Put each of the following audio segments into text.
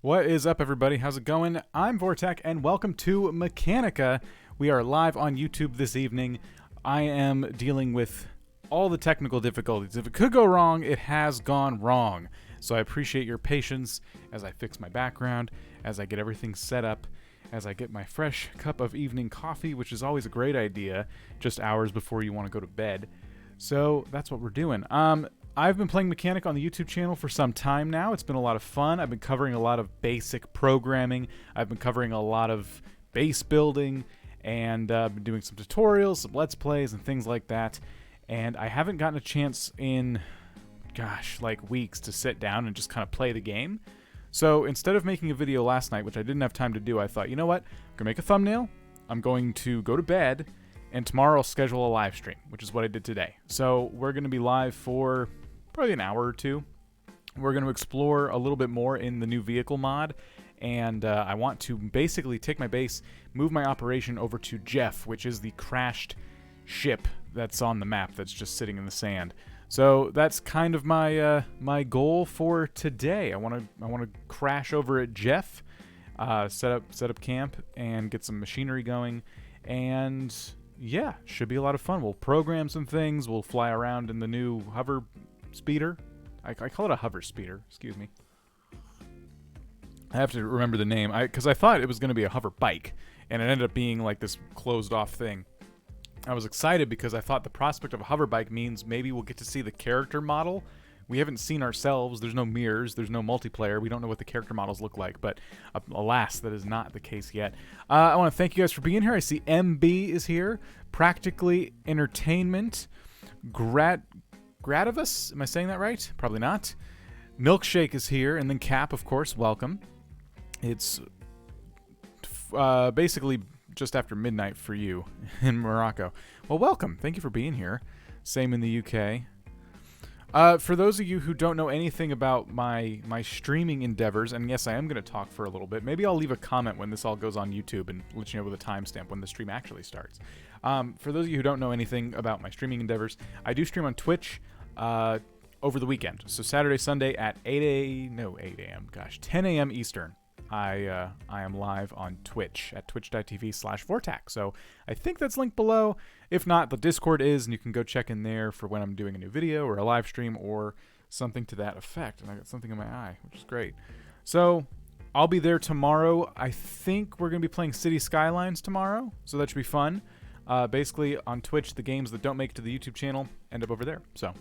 What is up, everybody? How's it going? I'm Vortek, and welcome to Mechanica. We are live on YouTube this evening. I am dealing with all the technical difficulties. If it could go wrong, it has gone wrong. So I appreciate your patience as I fix my background, as I get everything set up, as I get my fresh cup of evening coffee, which is always a great idea, just hours before you want to go to bed. So that's what we're doing. I've been playing Mechanica on the YouTube channel for some time now. It's been a lot of fun. I've been covering a lot of basic programming. I've been covering a lot of base building, and been doing some tutorials, some Let's Plays, and things like that. And I haven't gotten a chance in, like weeks to sit down and just kind of play the game. So instead of making a video last night, which I didn't have time to do, I thought, you know what? I'm going to make a thumbnail. I'm going to go to bed, and tomorrow I'll schedule a live stream, which is what I did today. So we're going to be live for probably an hour or two. We're going to explore a little bit more in the new vehicle mod, and I want to basically take my base, move my operation over to Jeff, which is the crashed ship that's on the map that's just sitting in the sand. So that's kind of my my goal for today. I want to crash over at Jeff, set up camp, and get some machinery going, and yeah, should be a lot of fun. We'll program some things. We'll fly around in the new hover speeder. I call it a hover speeder. Excuse me. I have to remember the name because I thought it was going to be a hover bike, and it ended up being like this closed off thing. I was excited because I thought the prospect of a hover bike means maybe we'll get to see the character model. We haven't seen ourselves. There's no mirrors. There's no multiplayer. We don't know what the character models look like, but alas, that is not the case yet. I want to thank you guys for being here. I see MB is here. Practically Entertainment. Gradivus? Am I saying that right? Probably not. Milkshake is here, and then Cap, of course. Welcome. It's basically just after midnight for you in Morocco. Well, welcome. Thank you for being here. Same in the UK. For those of you who don't know anything about my streaming endeavors, and yes, I am going to talk for a little bit. Maybe I'll leave a comment when this all goes on YouTube and let you know with a timestamp when the stream actually starts. For those of you who don't know anything about my streaming endeavors, I do stream on Twitch over the weekend. So Saturday, Sunday at 10 a.m. Eastern. I am live on Twitch at twitch.tv/Vortak. So I think that's linked below. If not, the Discord is, and you can go check in there for when I'm doing a new video or a live stream or something to that effect. And I got something in my eye, which is great. So I'll be there tomorrow. I think we're going to be playing City Skylines tomorrow, so that should be fun. Basically, on Twitch, the games that don't make it to the YouTube channel end up over there. So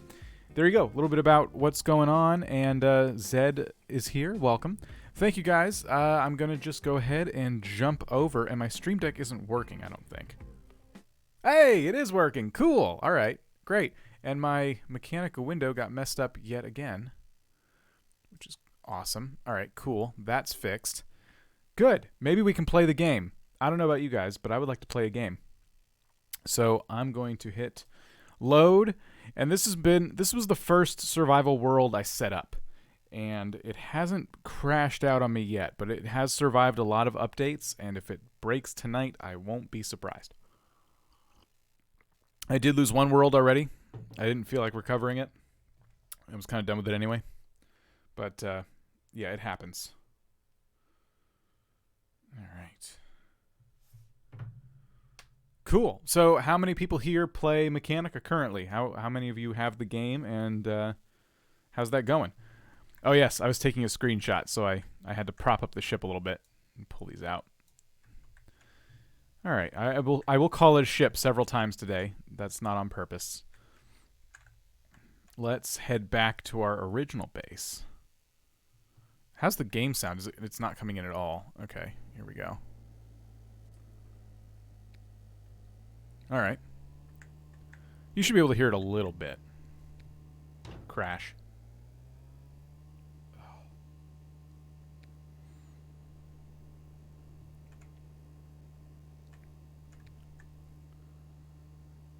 there you go. A little bit about what's going on, and Zed is here. Welcome. Thank you, guys. I'm going to just go ahead and jump over, and my Stream Deck isn't working, I don't think. Hey, it is working. Cool. All right. Great. And my Mechanica window got messed up yet again, which is awesome. All right, cool. That's fixed. Good. Maybe we can play the game. I don't know about you guys, but I would like to play a game. So I'm going to hit load, and this was the first survival world I set up. And it hasn't crashed out on me yet, but it has survived a lot of updates, and if it breaks tonight, I won't be surprised. I did lose one world already. I didn't feel like recovering it. I was kind of done with it anyway. But, yeah, it happens. All right. Cool. So how many people here play Mechanica currently? How many of you have the game, and how's that going? Oh, yes, I was taking a screenshot, so I had to prop up the ship a little bit and pull these out. All right, I will call it a ship several times today. That's not on purpose. Let's head back to our original base. How's the game sound? It's not coming in at all. Okay, here we go. All right. You should be able to hear it a little bit. Crash.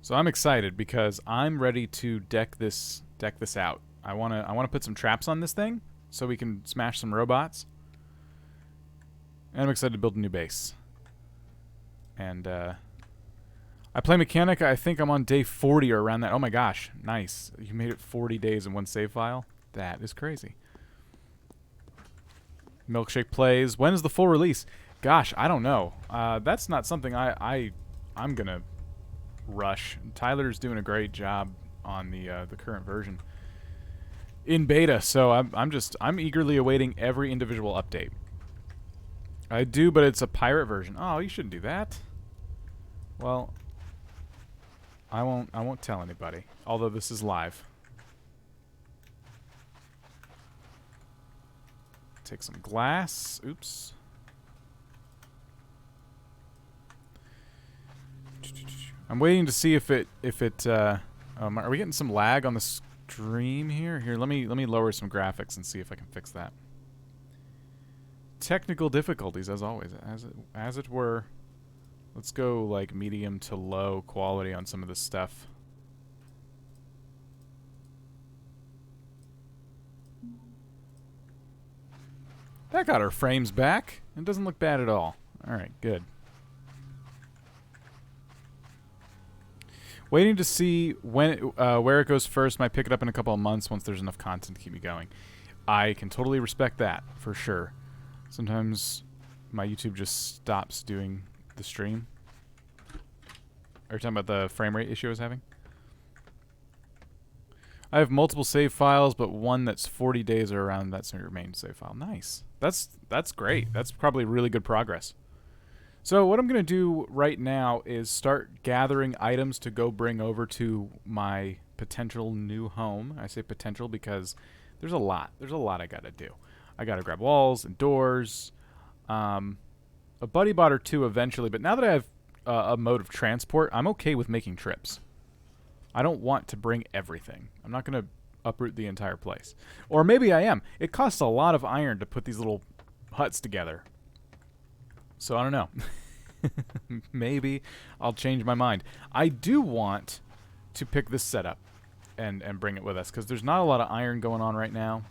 So I'm excited because I'm ready to deck this out. I wanna put some traps on this thing so we can smash some robots. And I'm excited to build a new base. And I play Mechanica. I think I'm on day 40 or around that. Oh my gosh, nice. You made it 40 days in one save file? That is crazy. Milkshake plays. When is the full release? Gosh, I don't know. That's not something I'm gonna rush. Tyler's doing a great job on the current version in beta, so I'm eagerly awaiting every individual update. I do, but it's a pirate version. Oh, you shouldn't do that. Well, I won't tell anybody. Although this is live. Take some glass. Oops. I'm waiting to see if it are we getting some lag on the stream here? Here, let me lower some graphics and see if I can fix that. Technical difficulties as always, as it were. Let's go like medium to low quality on some of this stuff. That got our frames back. It doesn't look bad at all. Alright, good. Waiting to see when where it goes first. Might pick it up in a couple of months once there's enough content to keep me going. I can totally respect that, for sure. Sometimes my YouTube just stops doing the stream. Are you talking about the frame rate issue I was having? I have multiple save files, but one that's 40 days or around that's your main save file. Nice. That's great. That's probably really good progress. So what I'm going to do right now is start gathering items to go bring over to my potential new home. I say potential because there's a lot. There's a lot I got to do. I got to grab walls and doors. A buddy bot or two eventually, but now that I have a mode of transport, I'm okay with making trips. I don't want to bring everything. I'm not going to uproot the entire place. Or maybe I am. It costs a lot of iron to put these little huts together. So I don't know. Maybe I'll change my mind. I do want to pick this setup and bring it with us because there's not a lot of iron going on right now.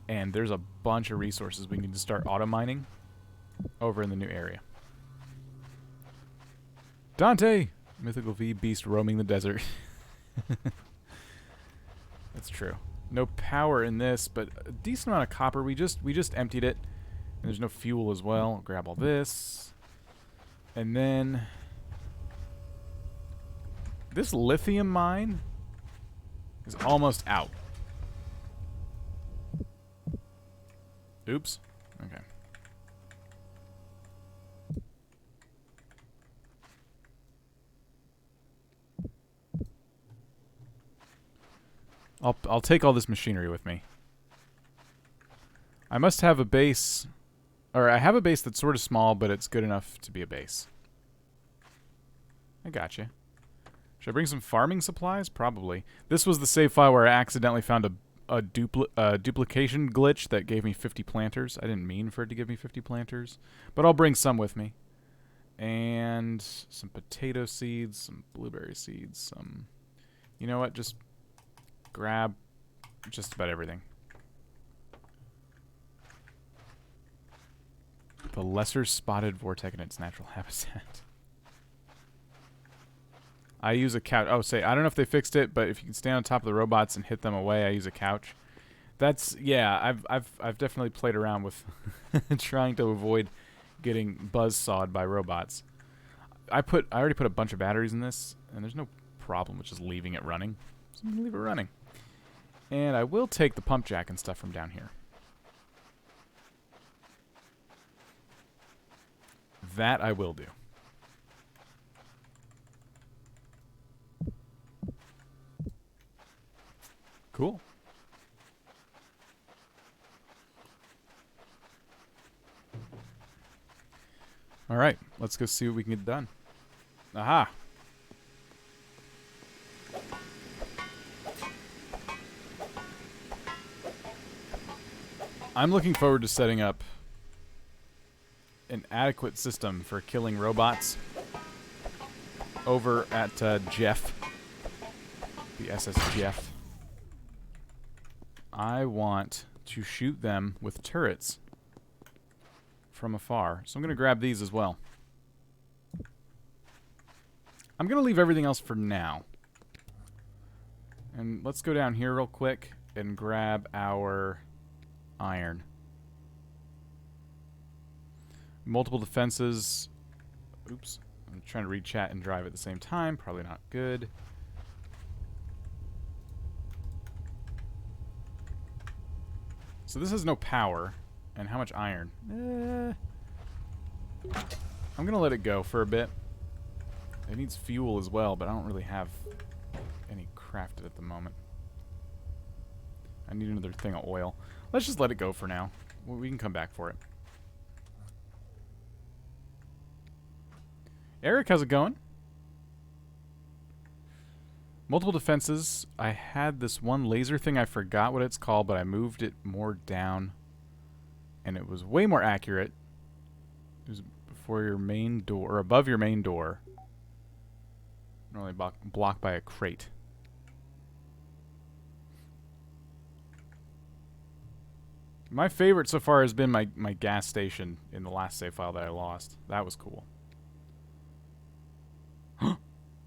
And there's a bunch of resources we need to start auto mining over in the new area. Dante! Mythical V beast roaming the desert. That's true. No power in this, but a decent amount of copper. We just emptied it. And there's no fuel as well. I'll grab all this. And then this lithium mine is almost out. Oops. Okay. I'll take all this machinery with me. I must have a base, or I have a base that's sort of small, but it's good enough to be a base. I gotcha. Should I bring some farming supplies? Probably. This was the save file where I accidentally found a duplication glitch that gave me 50 planters. I didn't mean for it to give me 50 planters, but I'll bring some with me. And some potato seeds, some blueberry seeds, some... You know what? Just grab just about everything. The lesser spotted vortex in its natural habitat. I use a couch. Oh, I don't know if they fixed it, but if you can stand on top of the robots and hit them away, I use a couch. That's, yeah, I've definitely played around with trying to avoid getting buzzsawed by robots. I already put a bunch of batteries in this, and there's no problem with just leaving it running. So I'm gonna leave it running. And I will take the pump jack and stuff from down here. That I will do. Cool. All right, let's go see what we can get done. Aha. I'm looking forward to setting up an adequate system for killing robots over at Jeff, the SS Jeff. I want to shoot them with turrets from afar. So I'm going to grab these as well. I'm going to leave everything else for now. And let's go down here real quick and grab our iron. Multiple defenses. Oops. I'm trying to read chat and drive at the same time. Probably not good. So this has no power. And how much iron? I'm going to let it go for a bit. It needs fuel as well, but I don't really have any crafted at the moment. I need another thing of oil. Let's just let it go for now. We can come back for it. Eric, how's it going? Multiple defenses. I had this one laser thing. I forgot what it's called, but I moved it more down. And it was way more accurate. It was before your main door, or above your main door. Normally blocked by a crate. My favorite so far has been my gas station in the last save file that I lost. That was cool.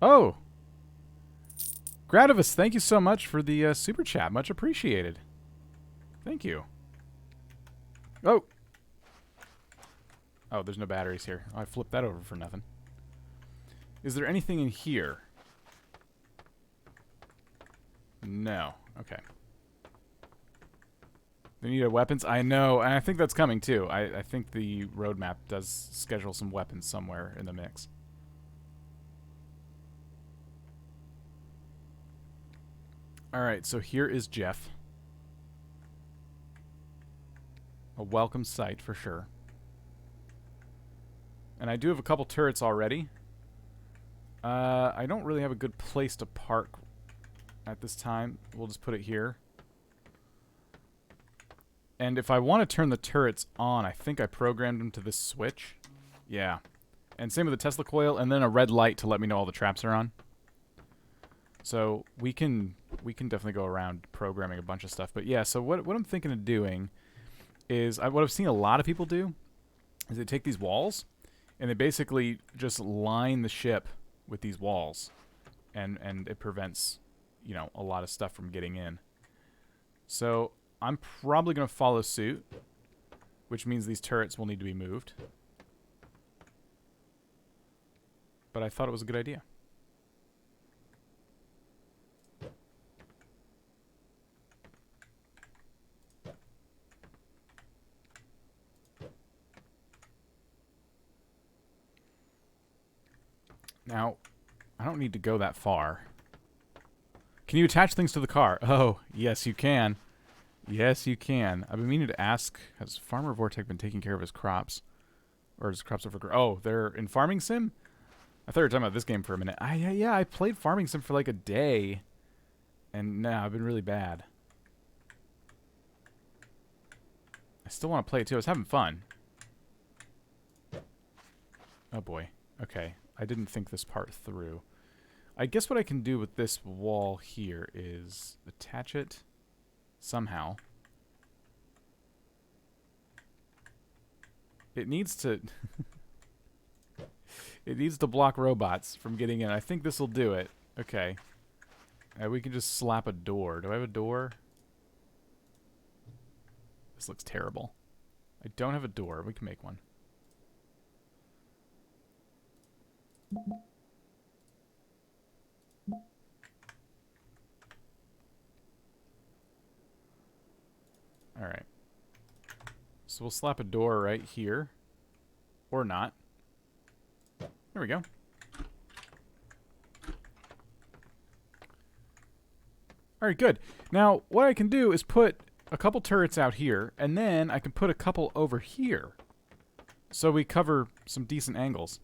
Oh! Gradivis, thank you so much for the super chat. Much appreciated. Thank you. Oh! Oh, there's no batteries here. Oh, I flipped that over for nothing. Is there anything in here? No. Okay. They need weapons? I know, and I think that's coming too. I think the roadmap does schedule some weapons somewhere in the mix. Alright, so here is Jeff. A welcome sight for sure. And I do have a couple turrets already. I don't really have a good place to park at this time. We'll just put it here. And if I want to turn the turrets on, I think I programmed them to this switch. Yeah. And same with the Tesla coil, and then a red light to let me know all the traps are on. So we can definitely go around programming a bunch of stuff. But yeah, so what I'm thinking of doing is, what I've seen a lot of people do is they take these walls and they basically just line the ship with these walls, and it prevents, you know, a lot of stuff from getting in. So I'm probably going to follow suit, which means these turrets will need to be moved. But I thought it was a good idea. Now, I don't need to go that far. Can you attach things to the car? Oh, yes you can. Yes you can. I've been meaning to ask, has Farmer Vortech been taking care of his crops? Or his crops overgrown? Oh, they're in Farming Sim? I thought you were talking about this game for a minute. Yeah, I played Farming Sim for like a day. And nah, I've been really bad. I still want to play it too. I was having fun. Oh boy. Okay. I didn't think this part through. I guess what I can do with this wall here is attach it somehow. It needs to it needs to block robots from getting in. I think this will do it. Okay. We can just slap a door. Do I have a door? This looks terrible. I don't have a door. We can make one. Alright. So we'll slap a door right here. Or not. There we go. Alright, good. Now, what I can do is put a couple turrets out here, and then I can put a couple over here. So we cover some decent angles.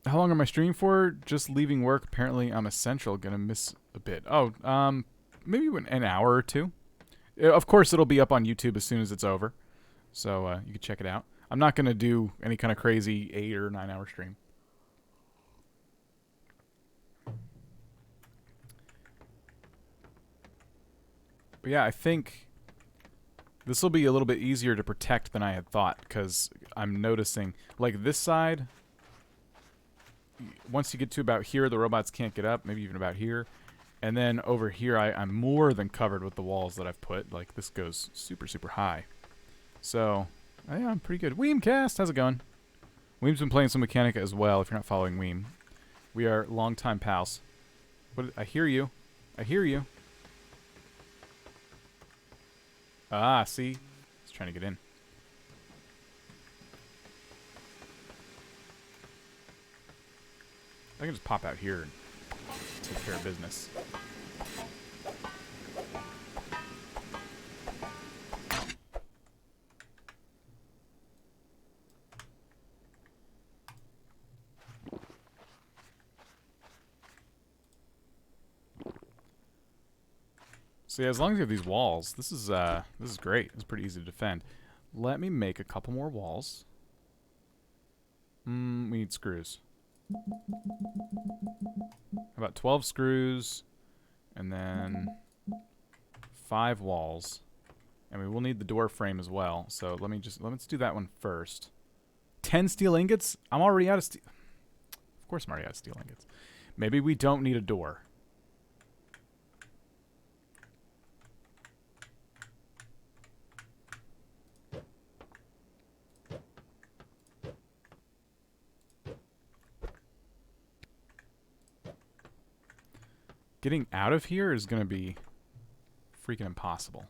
How long am I streaming for? Just leaving work. Apparently, I'm essential. Gonna miss a bit. Oh, maybe an hour or two. Of course, it'll be up on YouTube as soon as it's over. So, you can check it out. I'm not gonna do any kind of crazy 8 or 9 hour stream. But yeah, I think this will be a little bit easier to protect than I had thought, because I'm noticing, like this side, once you get to about here, the robots can't get up, maybe even about here. And then over here, I'm more than covered with the walls that I've put. Like, this goes super, super high. So, Oh, yeah, I'm pretty good. Weemcast, how's it going? Weem's been playing some Mechanica as well, if you're not following Weem. We are longtime pals. What, I hear you. I hear you. Ah, see? He's trying to get in. I can just pop out here and take care of business. So yeah, as long as you have these walls, this is great. It's pretty easy to defend. Let me make a couple more walls. We need screws. How about 12 screws, and then 5 walls, and we will need the door frame as well. So let's do that one first. 10 steel ingots. I'm already out of steel. Of course, I'm already out of steel ingots. Maybe we don't need a door. Getting out of here is going to be freaking impossible.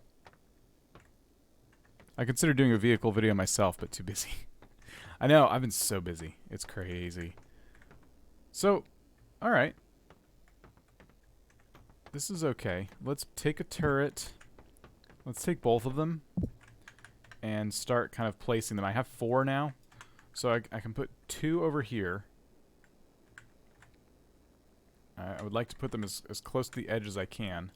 I considered doing a vehicle video myself, but too busy. I know, I've been so busy. It's crazy. So, alright. This is okay. Let's take a turret. Let's take both of them and start kind of placing them. I have 4 now, so I can put 2 over here. I would like to put them as close to the edge as I can.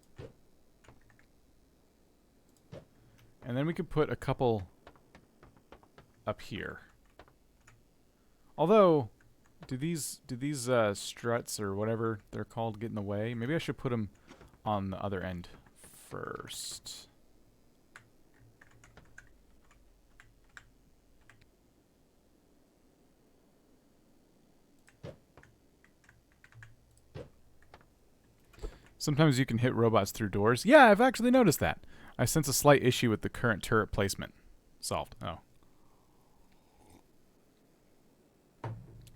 And then we could put a couple up here. Although, do these struts or whatever they're called get in the way? Maybe I should put them on the other end first. Sometimes you can hit robots through doors. Yeah, I've actually noticed that. I sense a slight issue with the current turret placement. Solved. Oh.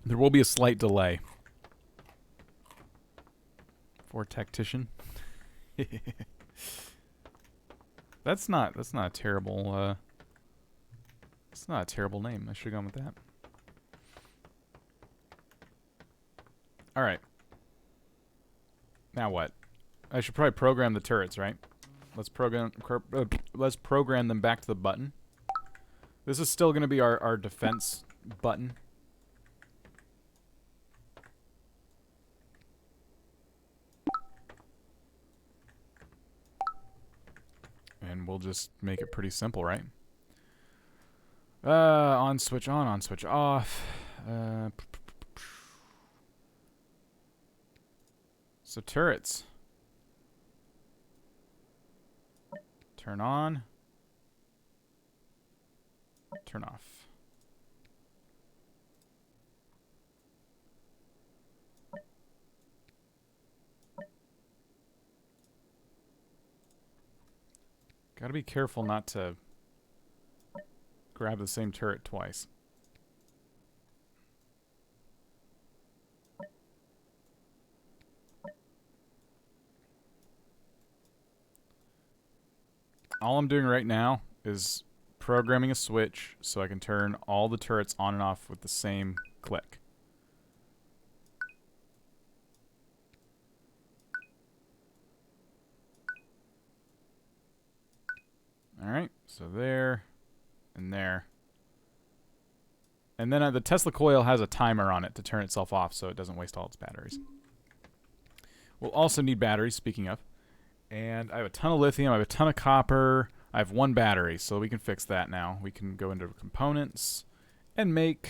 There will be a slight delay. For tactician. That's not a terrible it's not a terrible name. I should have gone with that. Alright. Now what? I should probably program the turrets, right? Let's program them back to the button. This is still going to be our defense button. And we'll just make it pretty simple, right? On switch on switch off. So turrets. Turn on. Turn off. Gotta be careful not to grab the same turret twice. All I'm doing right now is programming a switch so I can turn all the turrets on and off with the same click. Alright, so there and there. And then the Tesla coil has a timer on it to turn itself off so it doesn't waste all its batteries. We'll also need batteries, speaking of. And I have a ton of lithium, I have a ton of copper, I have 1 battery, so we can fix that now. We can go into components and make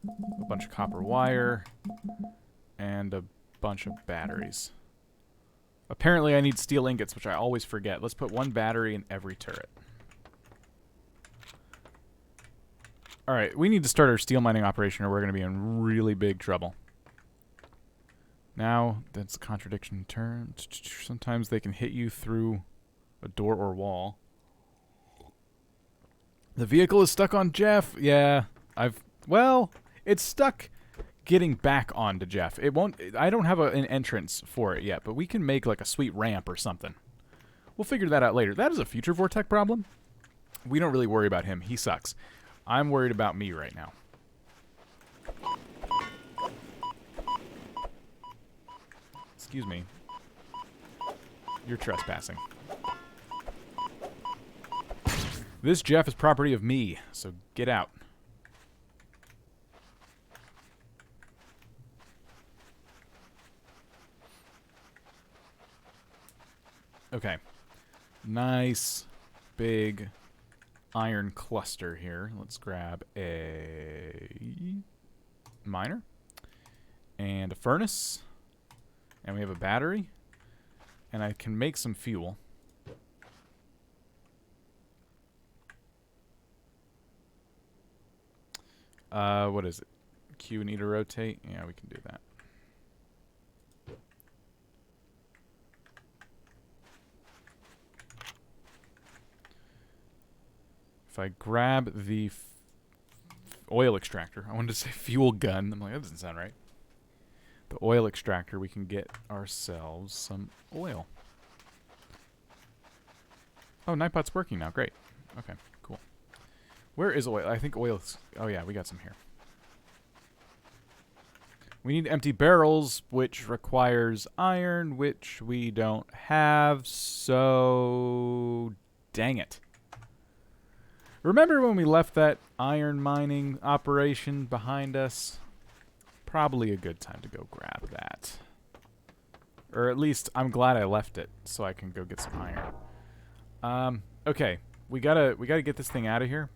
a bunch of copper wire and a bunch of batteries. Apparently I need steel ingots, which I always forget. Let's put 1 battery in every turret. Alright, we need to start our steel mining operation or we're going to be in really big trouble. Now, that's a contradiction in terms. Sometimes they can hit you through a door or wall. The vehicle is stuck on Jeff. Yeah, well, it's stuck getting back onto Jeff. It won't. I don't have an entrance for it yet, but we can make like a sweet ramp or something. We'll figure that out later. That is a future Vortec problem. We don't really worry about him. He sucks. I'm worried about me right now. Excuse me. You're trespassing. This Jeff is property of me, so get out. Okay. Nice, big iron cluster here. Let's grab a miner and a furnace. And we have a battery. And I can make some fuel. What is it? Q need to rotate? Yeah, we can do that. If I grab the oil extractor, I wanted to say fuel gun. I'm like, that doesn't sound right. The oil extractor, we can get ourselves some oil. Oh, Nightbot's working now. Great. Okay, cool. Where is oil? I think oil's... Oh, yeah, we got some here. We need empty barrels, which requires iron, which we don't have, so... Dang it. Remember when we left that iron mining operation behind us? Probably a good time to go grab that. Or at least I'm glad I left it so I can go get some iron. Okay, we gotta get this thing out of here.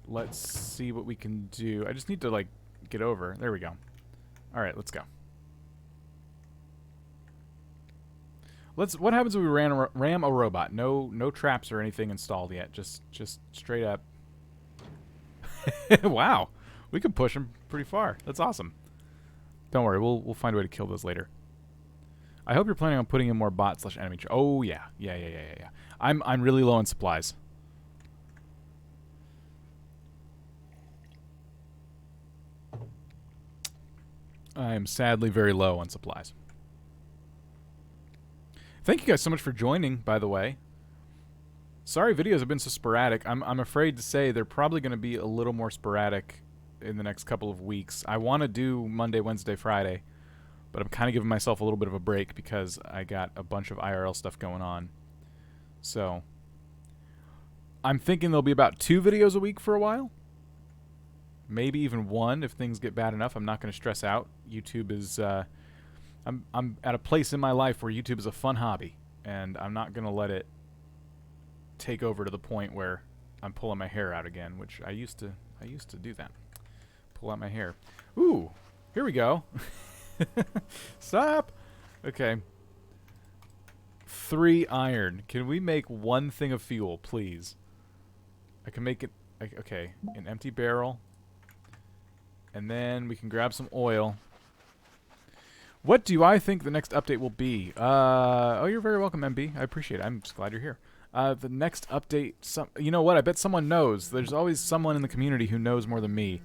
Let's see what we can do. I just need to like get over. There we go. All right, let's go. What happens if we ram a robot? No traps or anything installed yet. Just straight up. Wow, we could push him pretty far. That's awesome. Don't worry, we'll find a way to kill those later. I hope you're planning on putting in more bot/enemy. Oh yeah. I'm really low on supplies. I am sadly very low on supplies. Thank you guys so much for joining, by the way. Sorry videos have been so sporadic. I'm afraid to say they're probably going to be a little more sporadic in the next couple of weeks. I want to do Monday, Wednesday, Friday, but I'm kind of giving myself a little bit of a break because I got a bunch of IRL stuff going on. So, I'm thinking there'll be about 2 videos a week for a while. Maybe even 1 if things get bad enough. I'm not going to stress out. YouTube is... I'm at a place in my life where YouTube is a fun hobby, and I'm not going to let it take over to the point where I'm pulling my hair out again, which I used to do that. Pull out my hair. Ooh, here we go. Stop. Okay. 3 iron. Can we make 1 thing of fuel, please? I can make it... Okay, an empty barrel. And then we can grab some oil. What do I think the next update will be? Oh, you're very welcome, MB. I appreciate it. I'm just glad you're here. The next update... You know what? I bet someone knows. There's always someone in the community who knows more than me.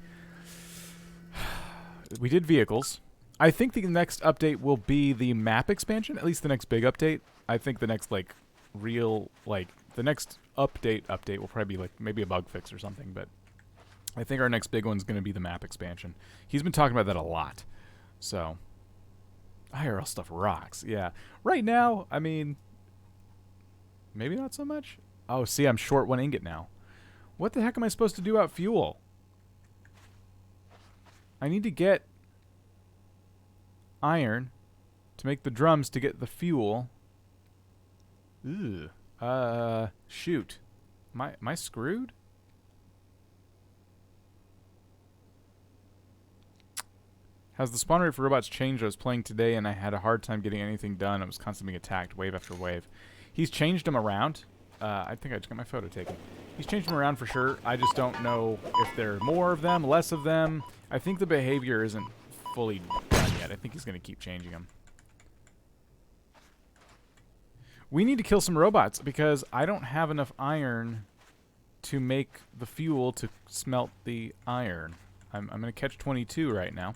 We did vehicles. I think the next update will be the map expansion. At least the next big update. I think the next, like, real... Like, the next update will probably be, like, maybe a bug fix or something. But I think our next big one's going to be the map expansion. He's been talking about that a lot. So... IRL stuff rocks, yeah. Right now, I mean, maybe not so much. Oh, see, I'm short 1 ingot now. What the heck am I supposed to do about fuel? I need to get iron to make the drums to get the fuel. Ugh. Shoot. Am I screwed? Has the spawn rate for robots changed? I was playing today and I had a hard time getting anything done. I was constantly being attacked wave after wave. He's changed them around. I think I just got my photo taken. He's changed them around for sure. I just don't know if there are more of them, less of them. I think the behavior isn't fully done yet. I think he's going to keep changing them. We need to kill some robots because I don't have enough iron to make the fuel to smelt the iron. I'm going to catch 22 right now.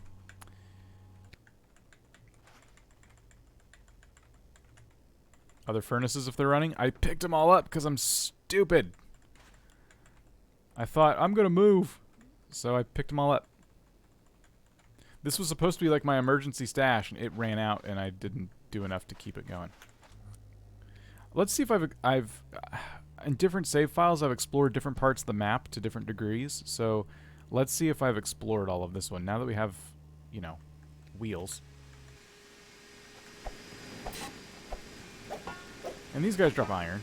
Other furnaces if they're running. I picked them all up because I'm stupid. I thought, I'm going to move. So I picked them all up. This was supposed to be like my emergency stash, and it ran out, and I didn't do enough to keep it going. Let's see if I've in different save files, I've explored different parts of the map to different degrees. So let's see if I've explored all of this one. Now that we have, you know, wheels. And these guys drop iron.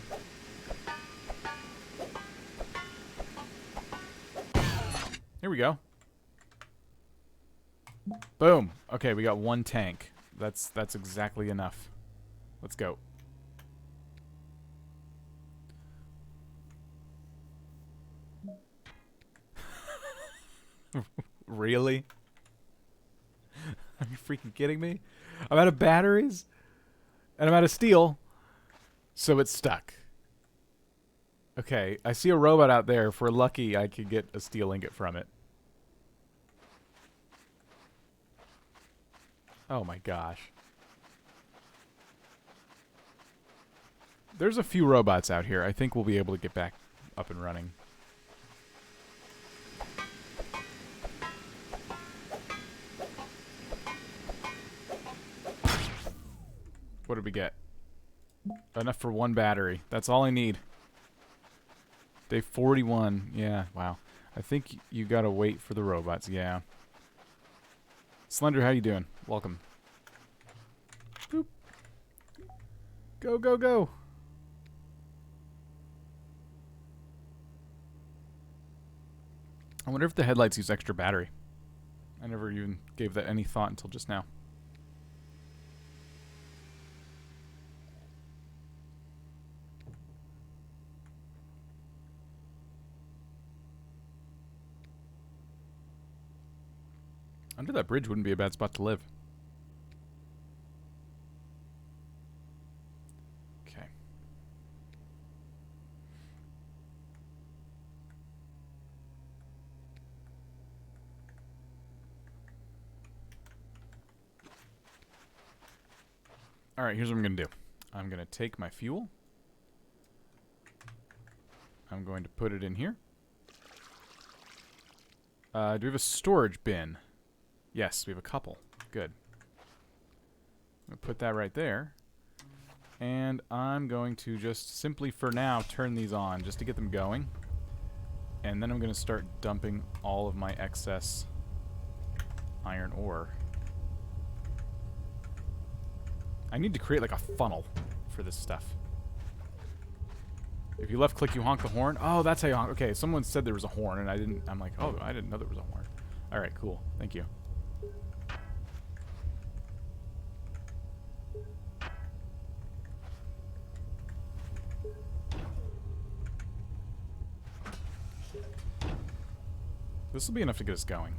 Here we go. Boom. Okay, we got one tank. That's exactly enough. Let's go. Really? Are you freaking kidding me? I'm out of batteries and I'm out of steel. So it's stuck. Okay, I see a robot out there. If we're lucky, I could get a steel ingot from it. Oh my gosh. There's a few robots out here. I think we'll be able to get back up and running. What did we get? Enough for one battery. That's all I need. Day 41. Yeah, wow. I think you gotta wait for the robots. Yeah. Slender, how you doing? Welcome. Boop. Go, go, go. I wonder if the headlights use extra battery. I never even gave that any thought until just now. Under that bridge wouldn't be a bad spot to live. Okay. Alright, here's what I'm going to do. I'm going to take my fuel. I'm going to put it in here. Do we have a storage bin? Yes, we have a couple. Good. I'm going to put that right there. And I'm going to just simply, for now, turn these on just to get them going. And then I'm going to start dumping all of my excess iron ore. I need to create like a funnel for this stuff. If you left click, you honk the horn. Oh, that's how you honk. Okay, someone said there was a horn, and I didn't. I'm like, oh, I didn't know there was a horn. All right, cool. Thank you. This will be enough to get us going.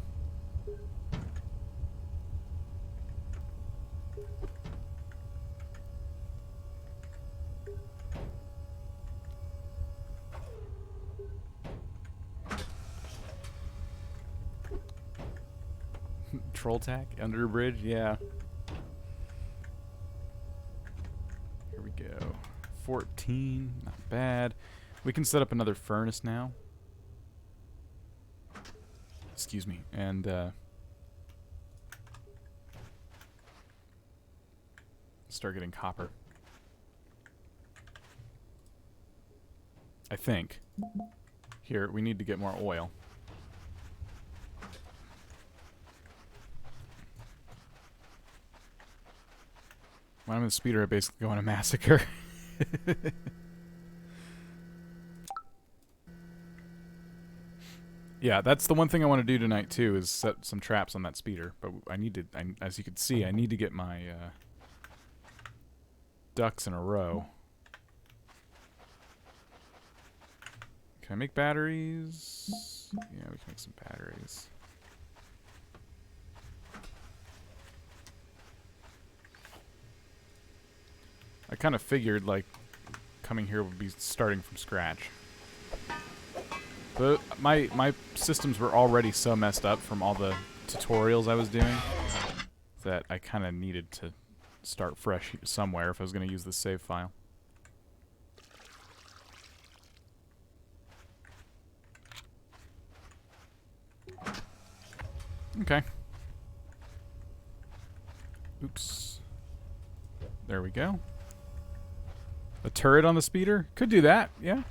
Troll tack under a bridge, yeah. Here we go. 14, not bad. We can set up another furnace now. Excuse me, and start getting copper. I think. Here, we need to get more oil. When I'm in the speeder, I basically go on a massacre. Yeah, that's the one thing I want to do tonight too, is set some traps on that speeder. But I need to, as you can see, I need to get my ducks in a row. Can I make batteries? Yeah, we can make some batteries. I kind of figured, like, coming here would be starting from scratch. But my systems were already so messed up from all the tutorials I was doing that I kind of needed to start fresh somewhere if I was going to use this save file. Okay. Oops. There we go. A turret on the speeder? Could do that, yeah.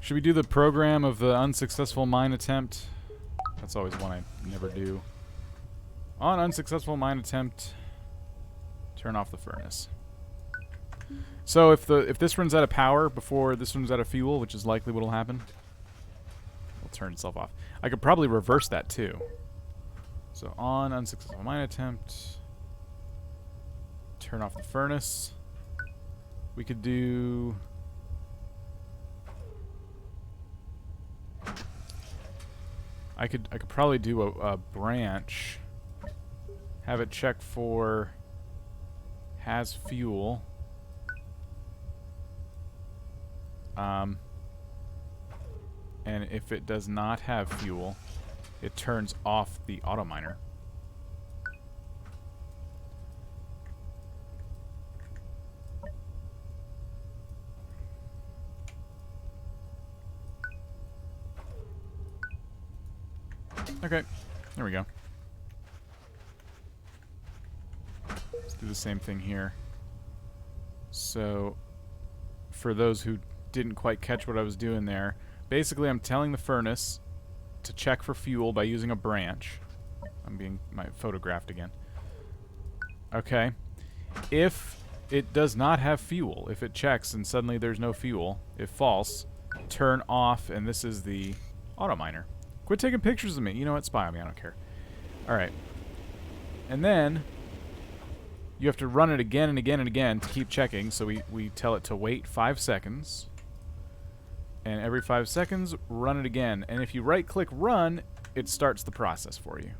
Should we do the program of the unsuccessful mine attempt? That's always one I never do. On unsuccessful mine attempt, turn off the furnace. So if this runs out of power before this runs out of fuel, which is likely what will happen, it'll turn itself off. I could probably reverse that too. So on unsuccessful mine attempt, turn off the furnace. We could do... I could probably do a branch. Have it check for has fuel. And if it does not have fuel, it turns off the auto miner. Okay, there we go. Let's do the same thing here. So, for those who didn't quite catch what I was doing there, basically I'm telling the furnace to check for fuel by using a branch. I'm being photographed again. Okay. If it does not have fuel, if it checks and suddenly there's no fuel, if false, turn off, and this is the auto miner. Quit taking pictures of me. You know what? Spy on me. I don't care. Alright. And then you have to run it again and again and again to keep checking. So we tell it to wait 5 seconds. And every 5 seconds, run it again. And if you right-click run, it starts the process for you.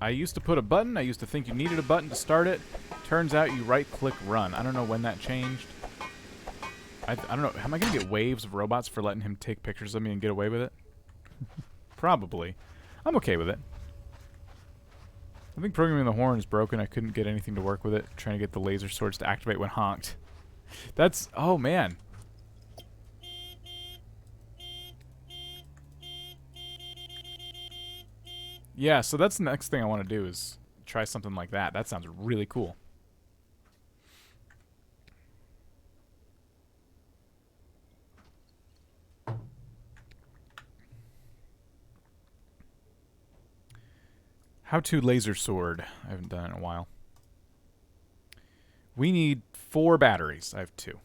I used to put a button. I used to think you needed a button to start it. Turns out you right-click run. I don't know when that changed. I don't know. Am I going to get waves of robots for letting him take pictures of me and get away with it? Probably. I'm okay with it. I think programming the horn is broken. I couldn't get anything to work with it. Trying to get the laser swords to activate when honked. That's... Oh, man. Yeah, so that's the next thing I want to do is try something like that. That sounds really cool. How to laser sword. I haven't done it in a while. We need 4 batteries. I have 2.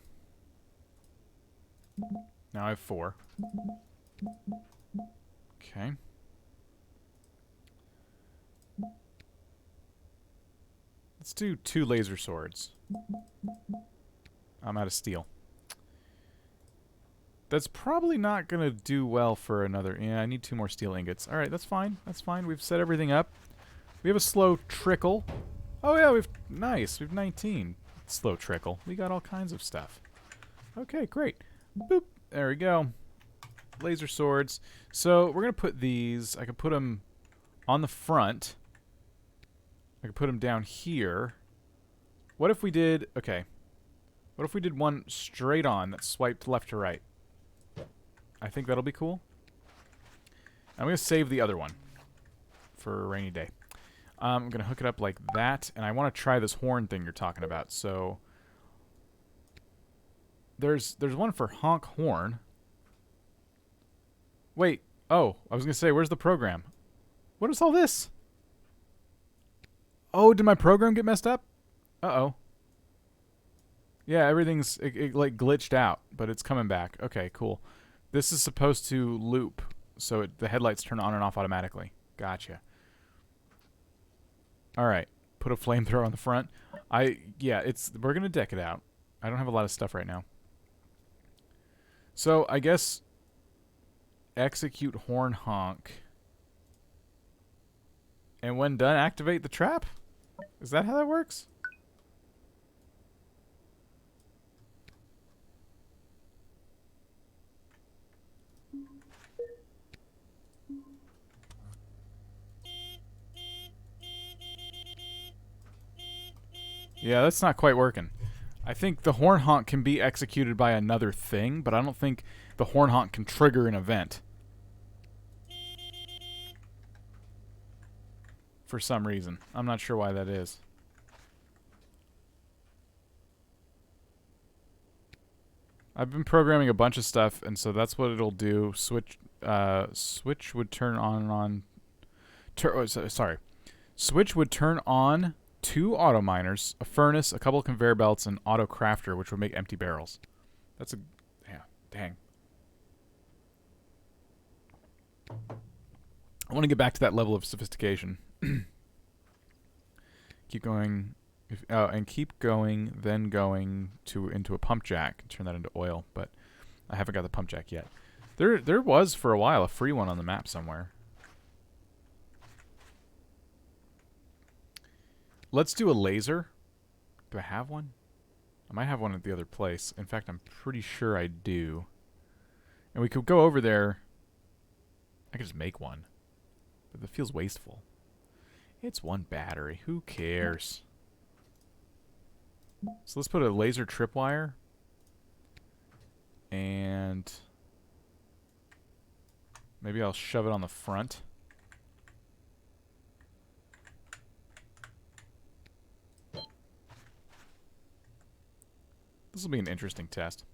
Now I have 4. Okay. Let's do 2 laser swords. I'm out of steel. That's probably not going to do well for another... Yeah, I need 2 more steel ingots. Alright, that's fine. That's fine. We've set everything up. We have a slow trickle. Oh, yeah, we've... Nice. We have 19. Slow trickle. We got all kinds of stuff. Okay, great. Boop. There we go. Laser swords. So, we're going to put these... I could put them on the front. I could put them down here. What if we did... Okay. What if we did one straight on that swiped left to right? I think that'll be cool. I'm going to save the other one for a rainy day. I'm going to hook it up like that, and I want to try this horn thing you're talking about. So there's one for honk horn. Wait. Oh, I was going to say, where's the program? What is all this? Oh, did my program get messed up? Uh-oh. Yeah, everything's it like glitched out, but it's coming back. Okay, cool. This is supposed to loop, so the headlights turn on and off automatically. Gotcha. All right, put a flamethrower on the front. We're gonna deck it out. I don't have a lot of stuff right now. So I guess execute horn honk, and when done, activate the trap. Is that how that works? Yeah, that's not quite working. I think the horn honk can be executed by another thing, but I don't think the horn honk can trigger an event. For some reason. I'm not sure why that is. I've been programming a bunch of stuff, and so that's what it'll do. Switch would turn on. Sorry. Switch would turn on 2 auto miners, a furnace, a couple of conveyor belts, and auto crafter, which would make empty barrels. That's a... yeah, dang. I want to get back to that level of sophistication. Keep going... and keep going, then going into a pump jack. Turn that into oil, but I haven't got the pump jack yet. There was, for a while, a free one on the map somewhere. Let's do a laser. Do I have one? I might have one at the other place. In fact, I'm pretty sure I do. And we could go over there. I could just make one. But it feels wasteful. It's 1 battery. Who cares? So let's put a laser tripwire. And maybe I'll shove it on the front. This will be an interesting test.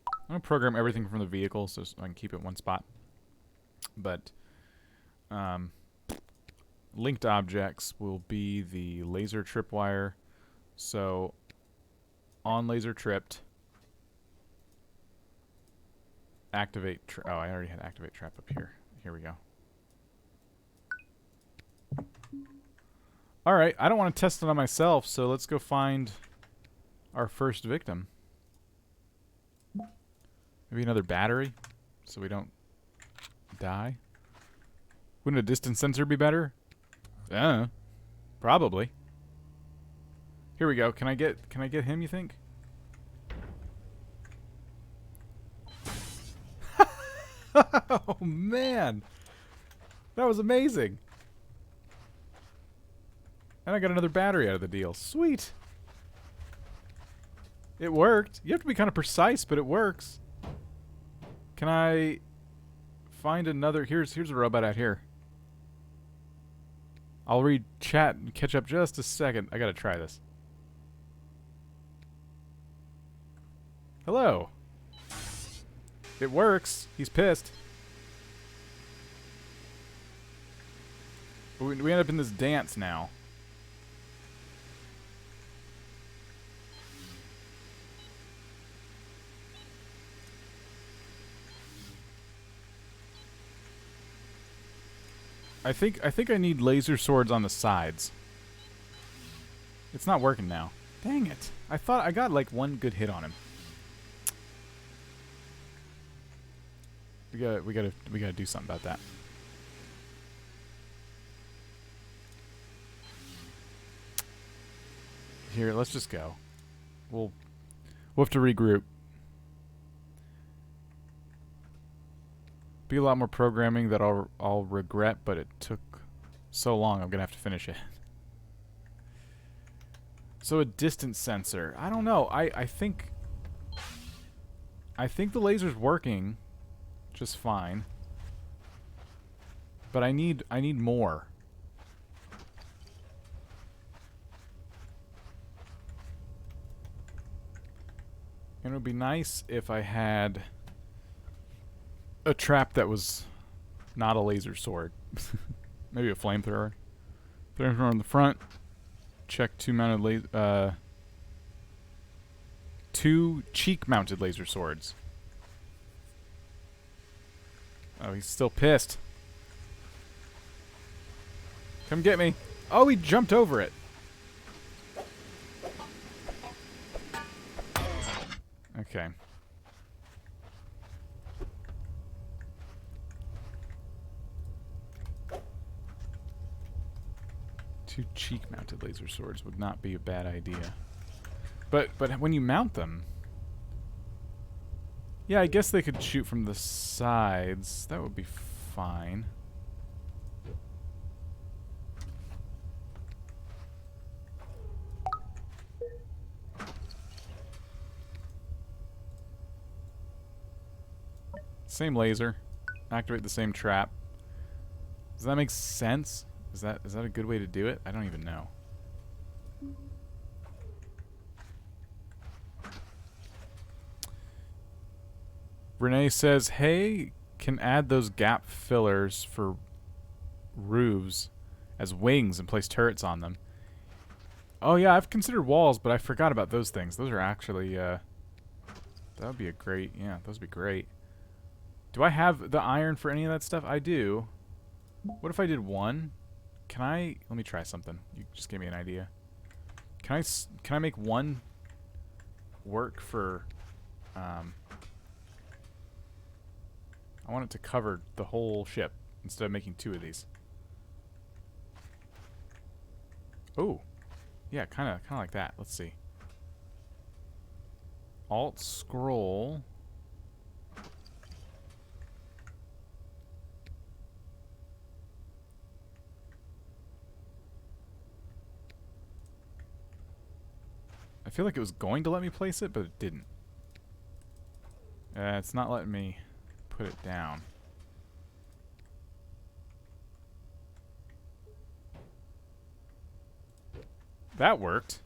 I'm going to program everything from the vehicle so I can keep it in one spot. But linked objects will be the laser tripwire. So on laser tripped, activate. Oh, I already had activate trap up here. Here we go. Alright, I don't want to test it on myself, so let's go find our first victim. Maybe another battery, so we don't die. Wouldn't a distance sensor be better? Probably. Here we go. Can I get him, you think? Oh man. That was amazing. And I got another battery out of the deal. Sweet. It worked. You have to be kind of precise, but it works. Can I find another... Here's a robot out here. I'll read chat and catch up just a second. I gotta try this. Hello. It works. He's pissed. But we end up in this dance now. I think I need laser swords on the sides. It's not working now. Dang it. I thought I got like 1 good hit on him. We gotta do something about that. Here, let's just go. We'll have to regroup. Be a lot more programming that I'll regret, but it took so long I'm gonna have to finish it. So a distance sensor. I don't know. I think the laser's working just fine. But I need more. And it would be nice if I had a trap that was not a laser sword. Maybe a flamethrower. Flamethrower on the front. Check 2 mounted 2 cheek mounted laser swords. Oh, he's still pissed. Come get me. Oh, he jumped over it. Okay. Two cheek-mounted laser swords would not be a bad idea. But when you mount them... Yeah, I guess they could shoot from the sides. That would be fine. Same laser. Activate the same trap. Does that make sense? Is that a good way to do it? I don't even know. Renee says, hey, can add those gap fillers for roofs as wings and place turrets on them. Oh yeah, I've considered walls, but I forgot about those things. Those are actually, that would be a great, yeah, those would be great. Do I have the iron for any of that stuff? I do. What if I did one? Can I, let me try something. You just gave me an idea. Can I make one work for, I want it to cover the whole ship instead of making 2 of these. Oh. Yeah, kind of like that. Let's see. Alt scroll. I feel like it was going to let me place it, but it didn't. It's not letting me put it down. That worked.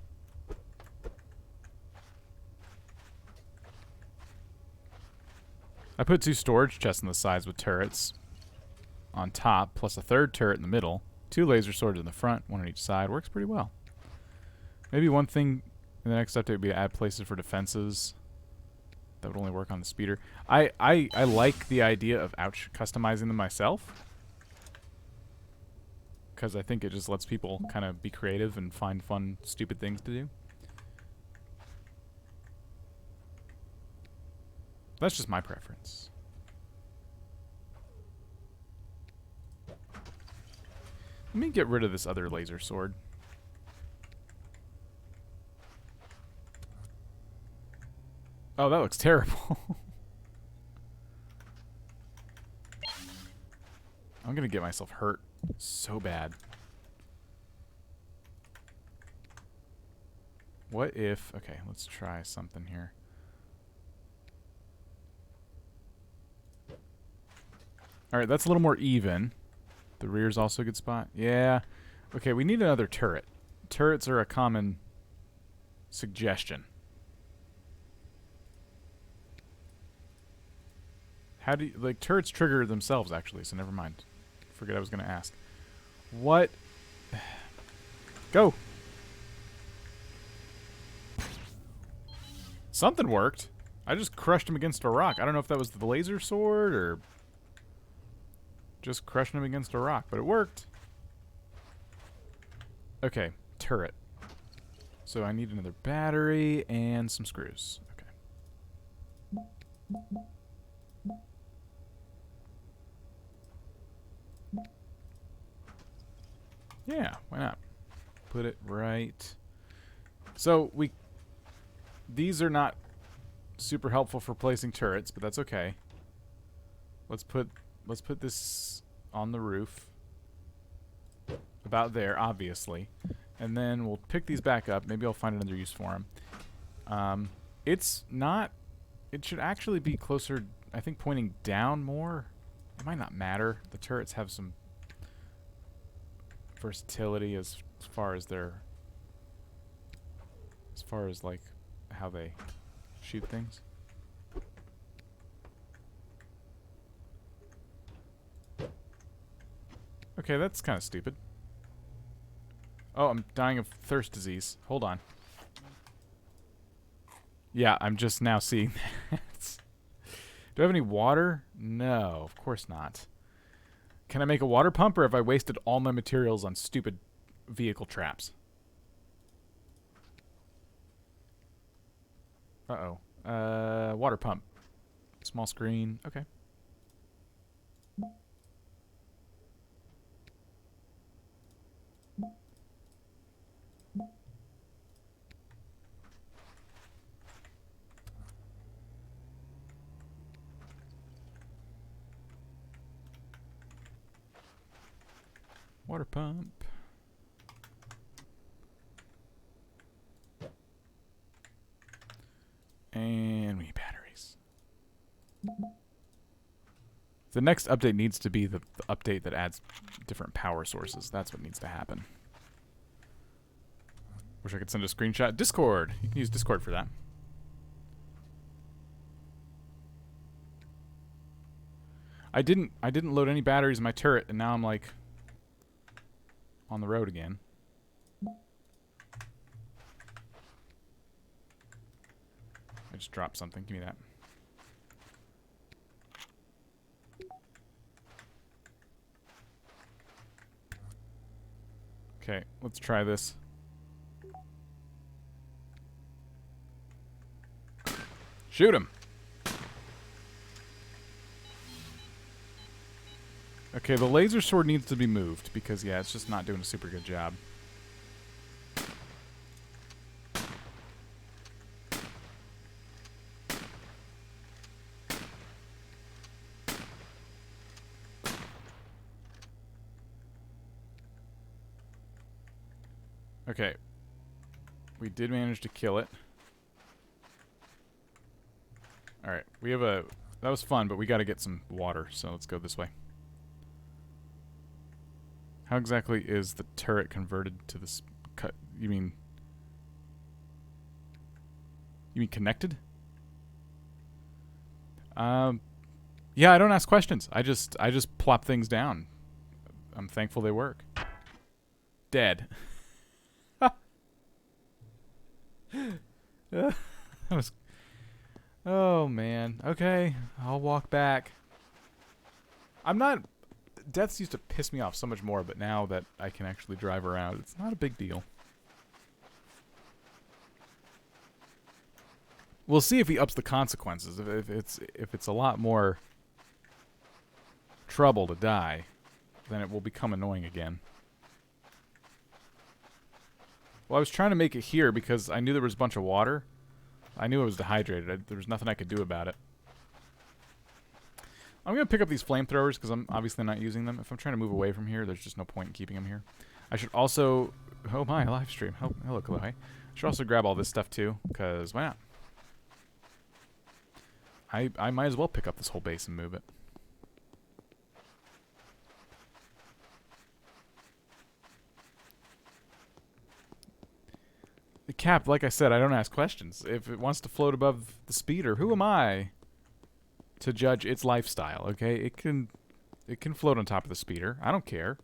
I put 2 storage chests on the sides with turrets on top, plus a 3rd turret in the middle. 2 laser swords in the front, 1 on each side. Works pretty well. Maybe one thing in the next update would be to add places for defenses. That would only work on the speeder. I like the idea of customizing them myself, because I think it just lets people kind of be creative and find fun, stupid things to do. That's just my preference. Let me get rid of this other laser sword. Oh, that looks terrible. I'm gonna get myself hurt so bad. What if... Okay, let's try something here. Alright, that's a little more even. The rear's also a good spot. Yeah. Okay, we need another turret. Turrets are a common suggestion. How do you... Like, turrets trigger themselves, actually, so never mind. Forget I was going to ask. What... Go! Something worked. I just crushed him against a rock. I don't know if that was the laser sword or just crushing him against a rock, but it worked. Okay, turret. So I need another battery and some screws. Okay. Yeah, why not? Put it right. So these are not super helpful for placing turrets, but that's okay. Let's put this on the roof. About there, obviously. And then we'll pick these back up. Maybe I'll find another use for them. It's not... It should actually be closer, I think, pointing down more. It might not matter. The turrets have some versatility as far as their... As far as, like, how they shoot things. Okay, that's kind of stupid. Oh, I'm dying of thirst disease. Hold on. Yeah, I'm just now seeing that. Do I have any water? No, of course not. Can I make a water pump, or have I wasted all my materials on stupid vehicle traps? Uh-oh. Water pump. Small screen. Okay. Water pump. And we need batteries. The next update needs to be the update that adds different power sources. That's what needs to happen. Wish I could send a screenshot. Discord. You can use Discord for that. I didn't load any batteries in my turret, and now I'm like on the road again. I just dropped something. Give me that. Okay, let's try this. Shoot him! Okay, the laser sword needs to be moved because, yeah, it's just not doing a super good job. Okay. We did manage to kill it. Alright, we have a... That was fun, but we gotta get some water, so let's go this way. How exactly is the turret converted to this... You mean connected? Yeah, I don't ask questions. I just plop things down. I'm thankful they work. Dead. That was... Oh, man. Okay, I'll walk back. I'm not... Deaths used to piss me off so much more, but now that I can actually drive around, it's not a big deal. We'll see if he ups the consequences. If it's a lot more trouble to die, then it will become annoying again. Well, I was trying to make it here because I knew there was a bunch of water. I knew I was dehydrated. There was nothing I could do about it. I'm going to pick up these flamethrowers because I'm obviously not using them. If I'm trying to move away from here, there's just no point in keeping them here. I should also... Oh my, live stream. Oh, hello, Chloe. I should also grab all this stuff too, because why not? I might as well pick up this whole base and move it. The cap, like I said, I don't ask questions. If it wants to float above the speeder, who am I to judge its lifestyle? Okay, it can float on top of the speeder. I don't care.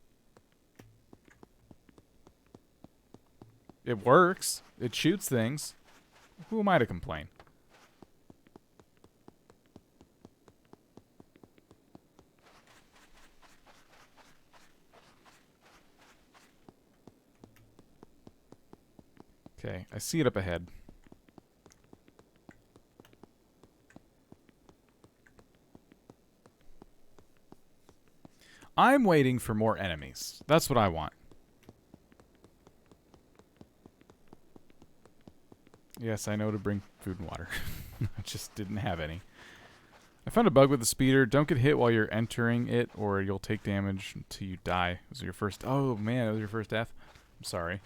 It works. It shoots things. Who am I to complain? Okay, I see it up ahead. I'm waiting for more enemies. That's what I want. Yes, I know to bring food and water. I just didn't have any. I found a bug with the speeder. Don't get hit while you're entering it, or you'll take damage until you die. Was it your first... Oh, man, that was your first death? I'm sorry.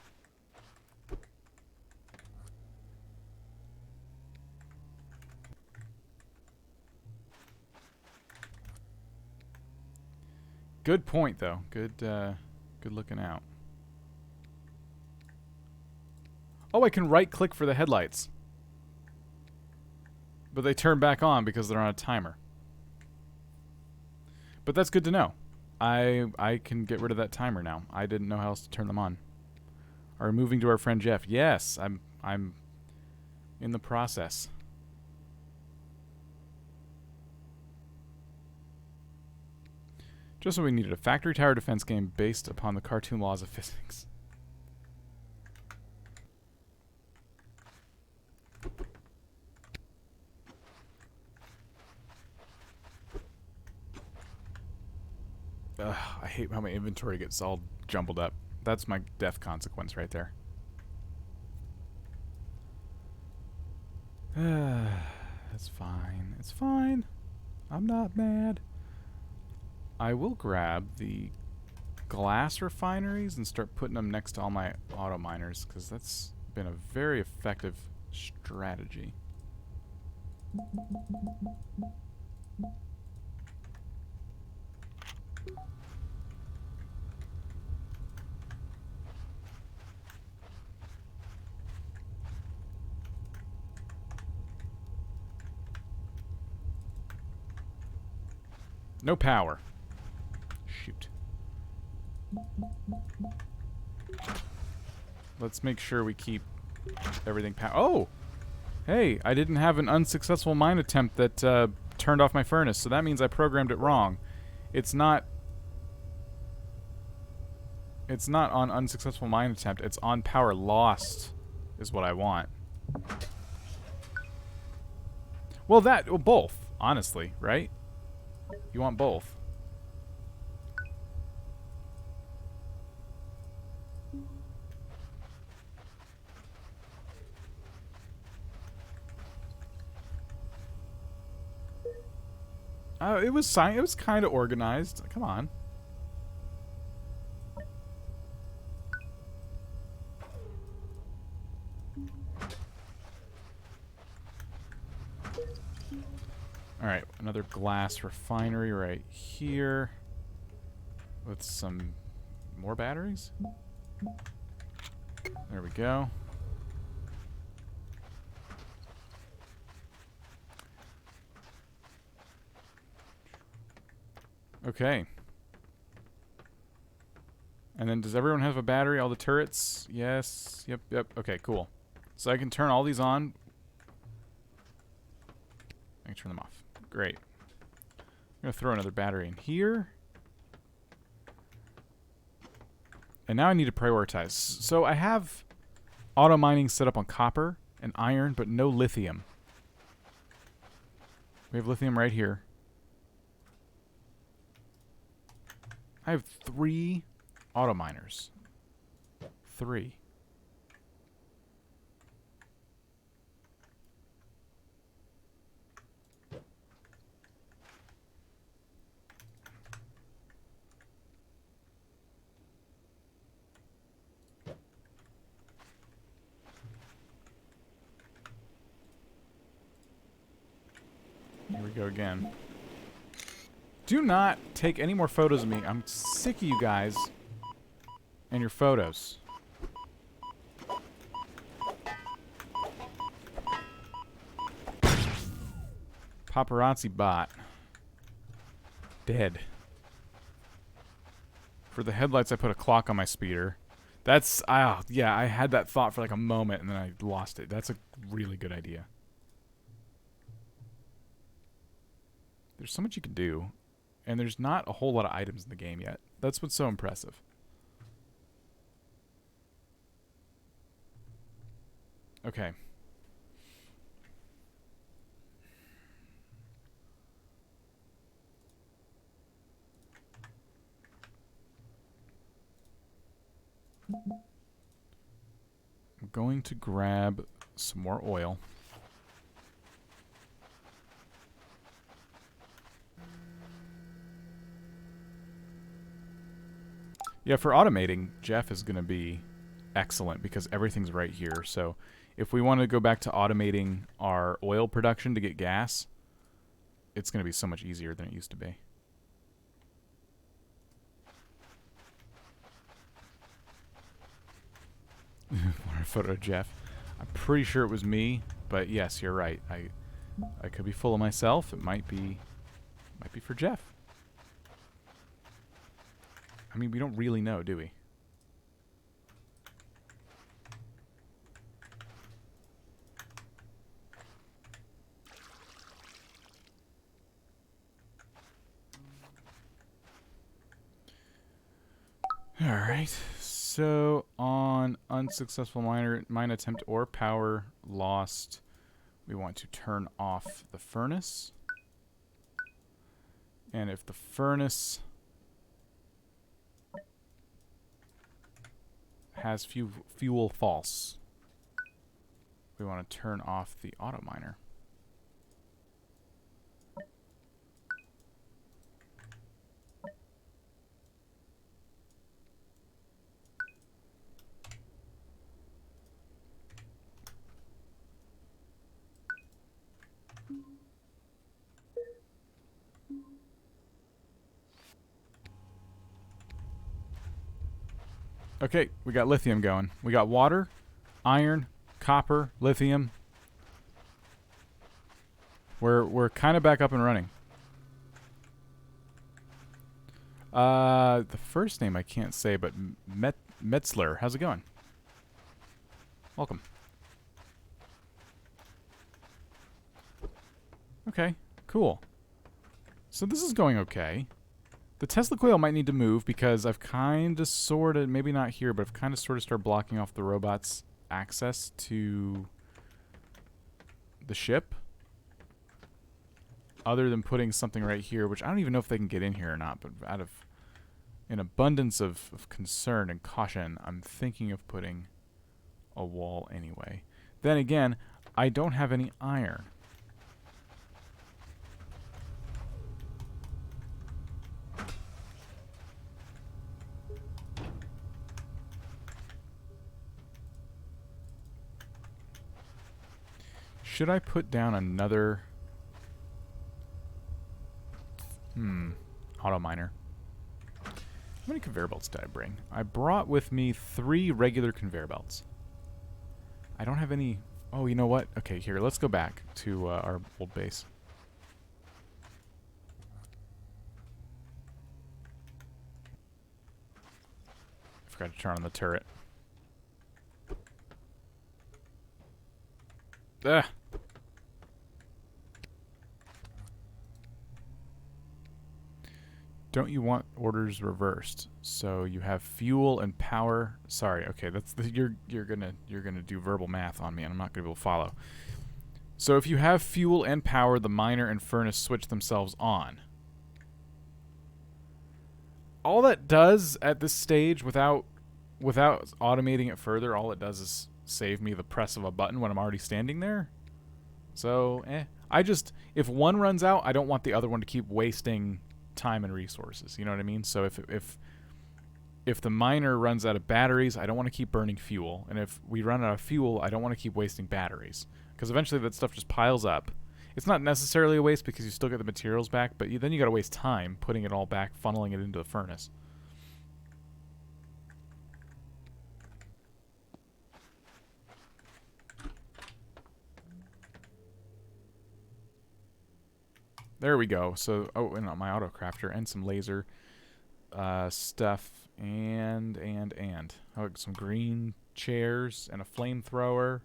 Good point, though. Good looking out. Oh, I can right-click for the headlights. But they turn back on because they're on a timer. But that's good to know. I can get rid of that timer now. I didn't know how else to turn them on. Are we moving to our friend Jeff? Yes, I'm in the process. Just what we needed, a factory tower defense game based upon the cartoon laws of physics. Ugh, I hate how my inventory gets all jumbled up. That's my death consequence right there. It's fine. It's fine. I'm not mad. I will grab the glass refineries and start putting them next to all my auto miners, because that's been a very effective strategy. No power. Shoot. Let's make sure we keep everything Oh! Hey, I didn't have an unsuccessful mine attempt that turned off my furnace, so that means I programmed it wrong. It's not on unsuccessful mine attempt, it's on power lost is what I want. Well, both, honestly, right? You want both. It was kind of organized. Come on. Alright, another glass refinery right here. With some more batteries. There we go. Okay. And then does everyone have a battery? All the turrets? Yes. Yep, yep. Okay, cool. So I can turn all these on. I can turn them off. Great. I'm going to throw another battery in here. And now I need to prioritize. So I have auto mining set up on copper and iron, but no lithium. We have lithium right here. I have 3 auto miners. 3. Here we go again. Do not take any more photos of me. I'm sick of you guys and your photos. Paparazzi bot. Dead. For the headlights, I put a clock on my speeder. That's, yeah, I had that thought for like a moment and then I lost it. That's a really good idea. There's so much you can do. And there's not a whole lot of items in the game yet. That's what's so impressive. Okay. I'm going to grab some more oil. Yeah, for automating, Jeff is going to be excellent because everything's right here. So if we want to go back to automating our oil production to get gas, it's going to be so much easier than it used to be. What a photo of Jeff. I'm pretty sure it was me, but yes, you're right. I could be full of myself. It might be for Jeff. I mean, we don't really know, do we? Alright, so on unsuccessful mine attempt or power lost, we want to turn off the furnace. And if the furnace has fuel false, we want to turn off the auto miner. Okay, we got lithium going. We got water, iron, copper, lithium. We're kind of back up and running. The first name I can't say, but Metzler. How's it going? Welcome. Okay, cool. So this is going okay. The Tesla coil might need to move because I've kind of sort of, maybe not here, but I've kind of sort of started blocking off the robot's access to the ship. Other than putting something right here, which I don't even know if they can get in here or not, but out of an abundance of concern and caution, I'm thinking of putting a wall anyway. Then again, I don't have any iron. Should I put down another... auto miner. How many conveyor belts did I bring? I brought with me 3 regular conveyor belts. I don't have any... Oh, you know what? Okay, here, let's go back to our old base. I forgot to turn on the turret. Ugh. Don't you want orders reversed? So you have fuel and power. Sorry, okay, that's the, you're gonna do verbal math on me, and I'm not gonna be able to follow. So if you have fuel and power, the miner and furnace switch themselves on. All that does at this stage, without automating it further, all it does is save me the press of a button when I'm already standing there. So, I just, if one runs out, I don't want the other one to keep wasting time and resources. You know what I mean? So if the miner runs out of batteries, I don't want to keep burning fuel. And if we run out of fuel, I don't want to keep wasting batteries. Because eventually that stuff just piles up. It's not necessarily a waste because you still get the materials back, but then you got to waste time putting it all back, funneling it into the furnace. There we go. So, oh, and my auto crafter and some laser stuff and. Oh, some green chairs and a flamethrower,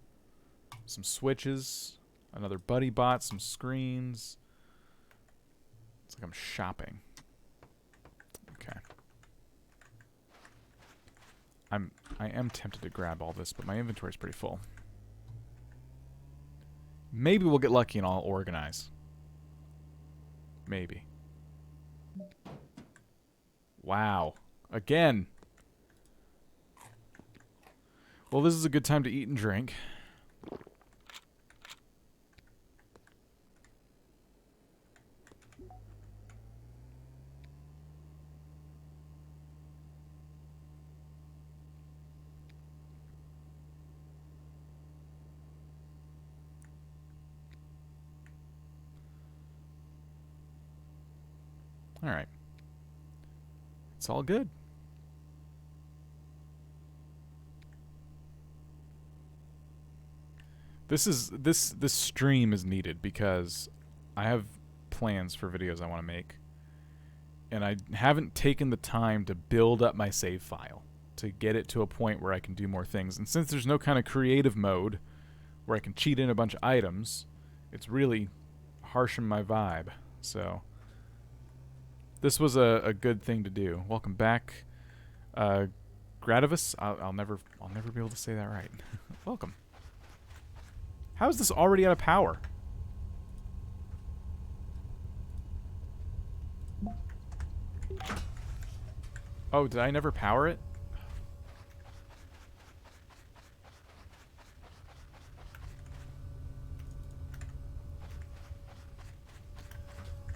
some switches, another buddy bot, some screens. It's like I'm shopping. Okay. I am tempted to grab all this, but my inventory's pretty full. Maybe we'll get lucky and I'll organize. Maybe. Wow. Again. Well, this is a good time to eat and drink. All right. It's all good. This stream is needed because I have plans for videos I want to make, and I haven't taken the time to build up my save file to get it to a point where I can do more things. And since there's no kind of creative mode where I can cheat in a bunch of items, it's really harshing my vibe. So this was a good thing to do. Welcome back, Gradivus. I'll never be able to say that right. Welcome. How is this already out of power? Oh, did I never power it?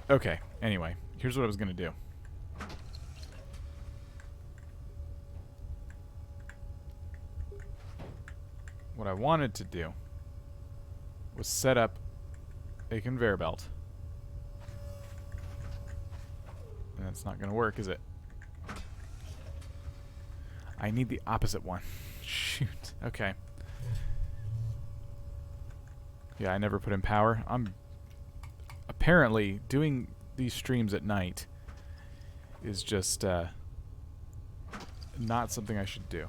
Okay, anyway, here's what I was going to do. What I wanted to do was set up a conveyor belt. And that's not going to work, is it? I need the opposite one. Shoot. Okay. Yeah, I never put in power. I'm apparently doing these streams at night is just not something I should do.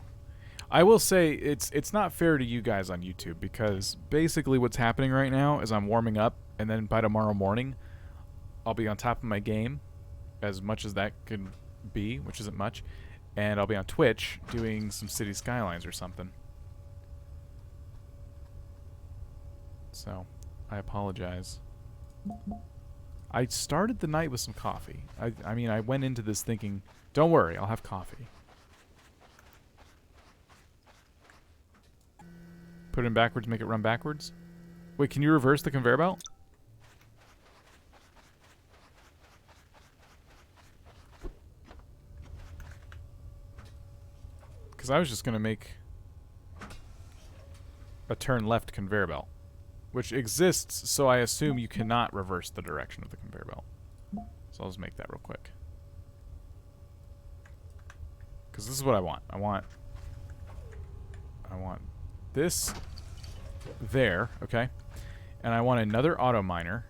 I will say it's not fair to you guys on YouTube because basically what's happening right now is I'm warming up, and then by tomorrow morning I'll be on top of my game as much as that could be, which isn't much, and I'll be on Twitch doing some City Skylines or something. So, I apologize. I started the night with some coffee. I mean, I went into this thinking, don't worry, I'll have coffee. Put it in backwards, make it run backwards. Wait, can you reverse the conveyor belt? Because I was just going to make a turn left conveyor belt, which exists, so I assume you cannot reverse the direction of the conveyor belt. So I'll just make that real quick. Because this is what I want. I want this there, okay? And I want another auto miner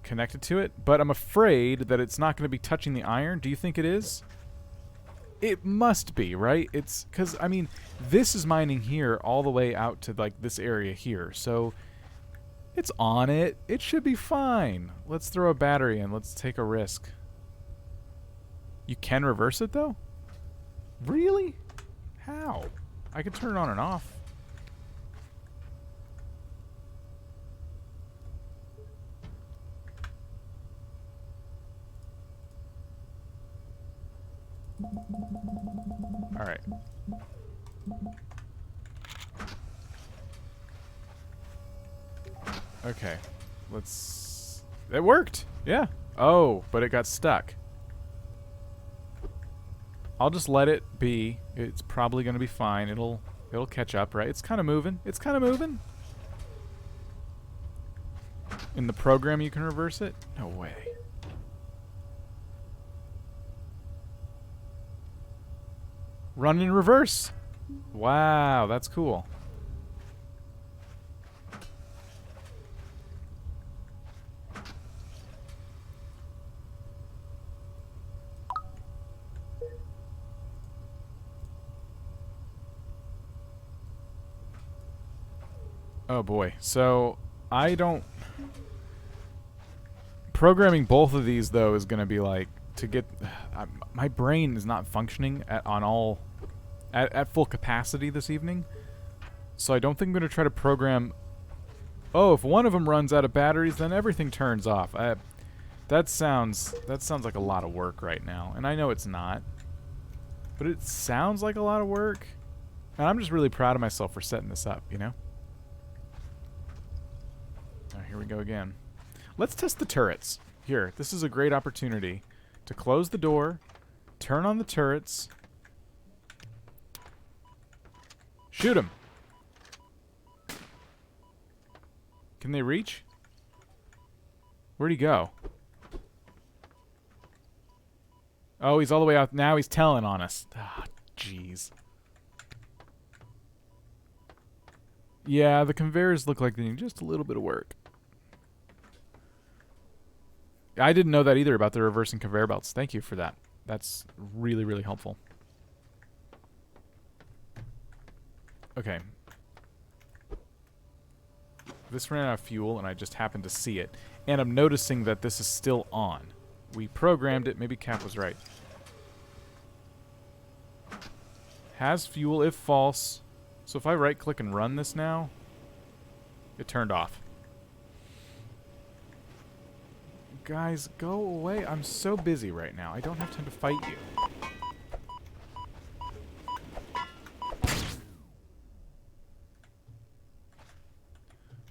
connected to it, but I'm afraid that it's not going to be touching the iron. Do you think it is? It must be, right? It's because, I mean, this is mining here all the way out to, like, this area here. So it's on it. It should be fine. Let's throw a battery in. Let's take a risk. You can reverse it, though? Really? How? I can turn it on and off. All right. Okay. Let's... It worked! Yeah. Oh, but it got stuck. I'll just let it be. It's probably going to be fine. It'll catch up, right? It's kind of moving. It's kind of moving. In the program, you can reverse it? No way. Run in reverse. Wow, that's cool. Oh boy. So, I don't... Programming both of these, though, is going to be like... To get... my brain is not functioning at full capacity this evening. So I don't think I'm going to try to program... Oh, if one of them runs out of batteries, then everything turns off. That sounds like a lot of work right now. And I know it's not. But it sounds like a lot of work. And I'm just really proud of myself for setting this up, you know? Oh, here we go again. Let's test the turrets. Here, this is a great opportunity to close the door, turn on the turrets, shoot him. Can they reach? Where'd he go? Oh, he's all the way out. Now he's telling on us. Ah, jeez. Yeah, the conveyors look like they need just a little bit of work. I didn't know that either about the reversing conveyor belts. Thank you for that. That's really, really helpful. Okay. This ran out of fuel, and I just happened to see it. And I'm noticing that this is still on. We programmed it. Maybe Cap was right. Has fuel if false. So if I right-click and run this now, it turned off. Guys, go away. I'm so busy right now. I don't have time to fight you.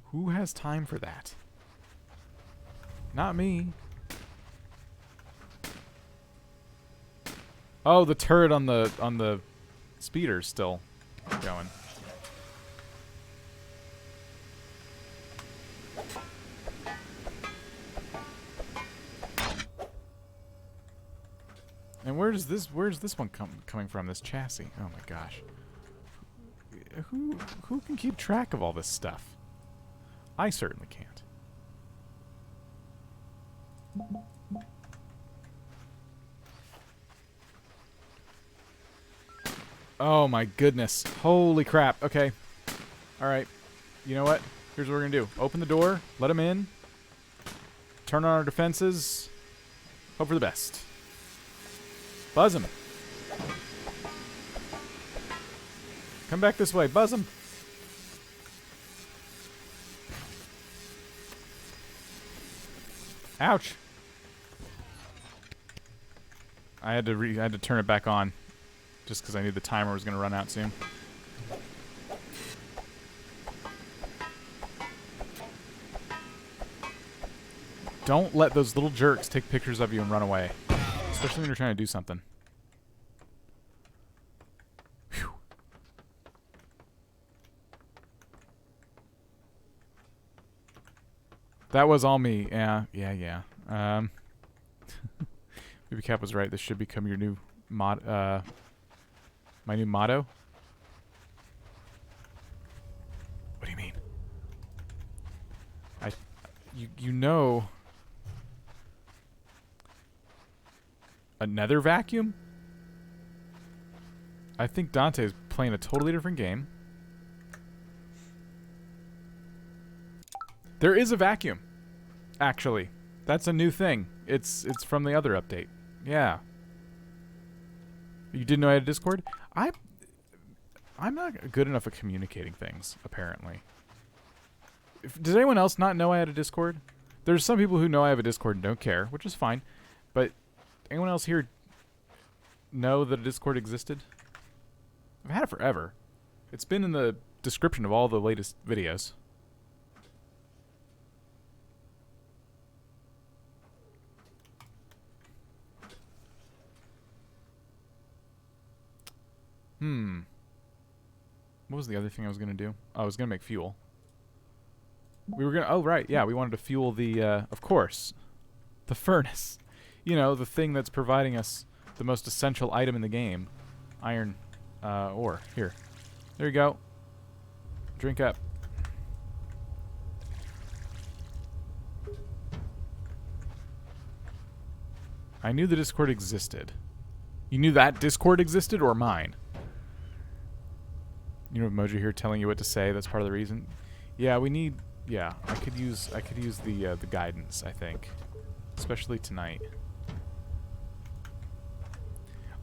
Who has time for that? Not me. Oh, the turret on the speeder's still going. And where's this one coming from? This chassis? Oh my gosh. Who can keep track of all this stuff? I certainly can't. Oh my goodness. Holy crap. Okay. Alright. You know what? Here's what we're gonna do. Open the door. Let them in. Turn on our defenses. Hope for the best. Buzz him. Come back this way. Buzz him. Ouch. I had to turn it back on just because I knew the timer was going to run out soon. Don't let those little jerks take pictures of you and run away. Especially when you're trying to do something. Whew. That was all me. Yeah. Maybe Cap was right. This should become your new my new motto. What do you mean? You know... Another vacuum? I think Dante is playing a totally different game. There is a vacuum, actually. That's a new thing. It's from the other update. Yeah. You didn't know I had a Discord? I'm not good enough at communicating things, apparently. Does anyone else not know I had a Discord? There's some people who know I have a Discord and don't care, which is fine. But anyone else here know that a Discord existed? I've had it forever. It's been in the description of all the latest videos. What was the other thing I was going to do? Oh, I was going to make fuel. We were going to... Oh, right. Yeah, we wanted to fuel the... of course. The furnace. You know, the thing that's providing us the most essential item in the game. Iron ore. Here. There you go. Drink up. I knew the Discord existed. You knew that Discord existed or mine? You know, Mojo here telling you what to say. That's part of the reason. Yeah, we need... Yeah, I could use the guidance, I think. Especially tonight.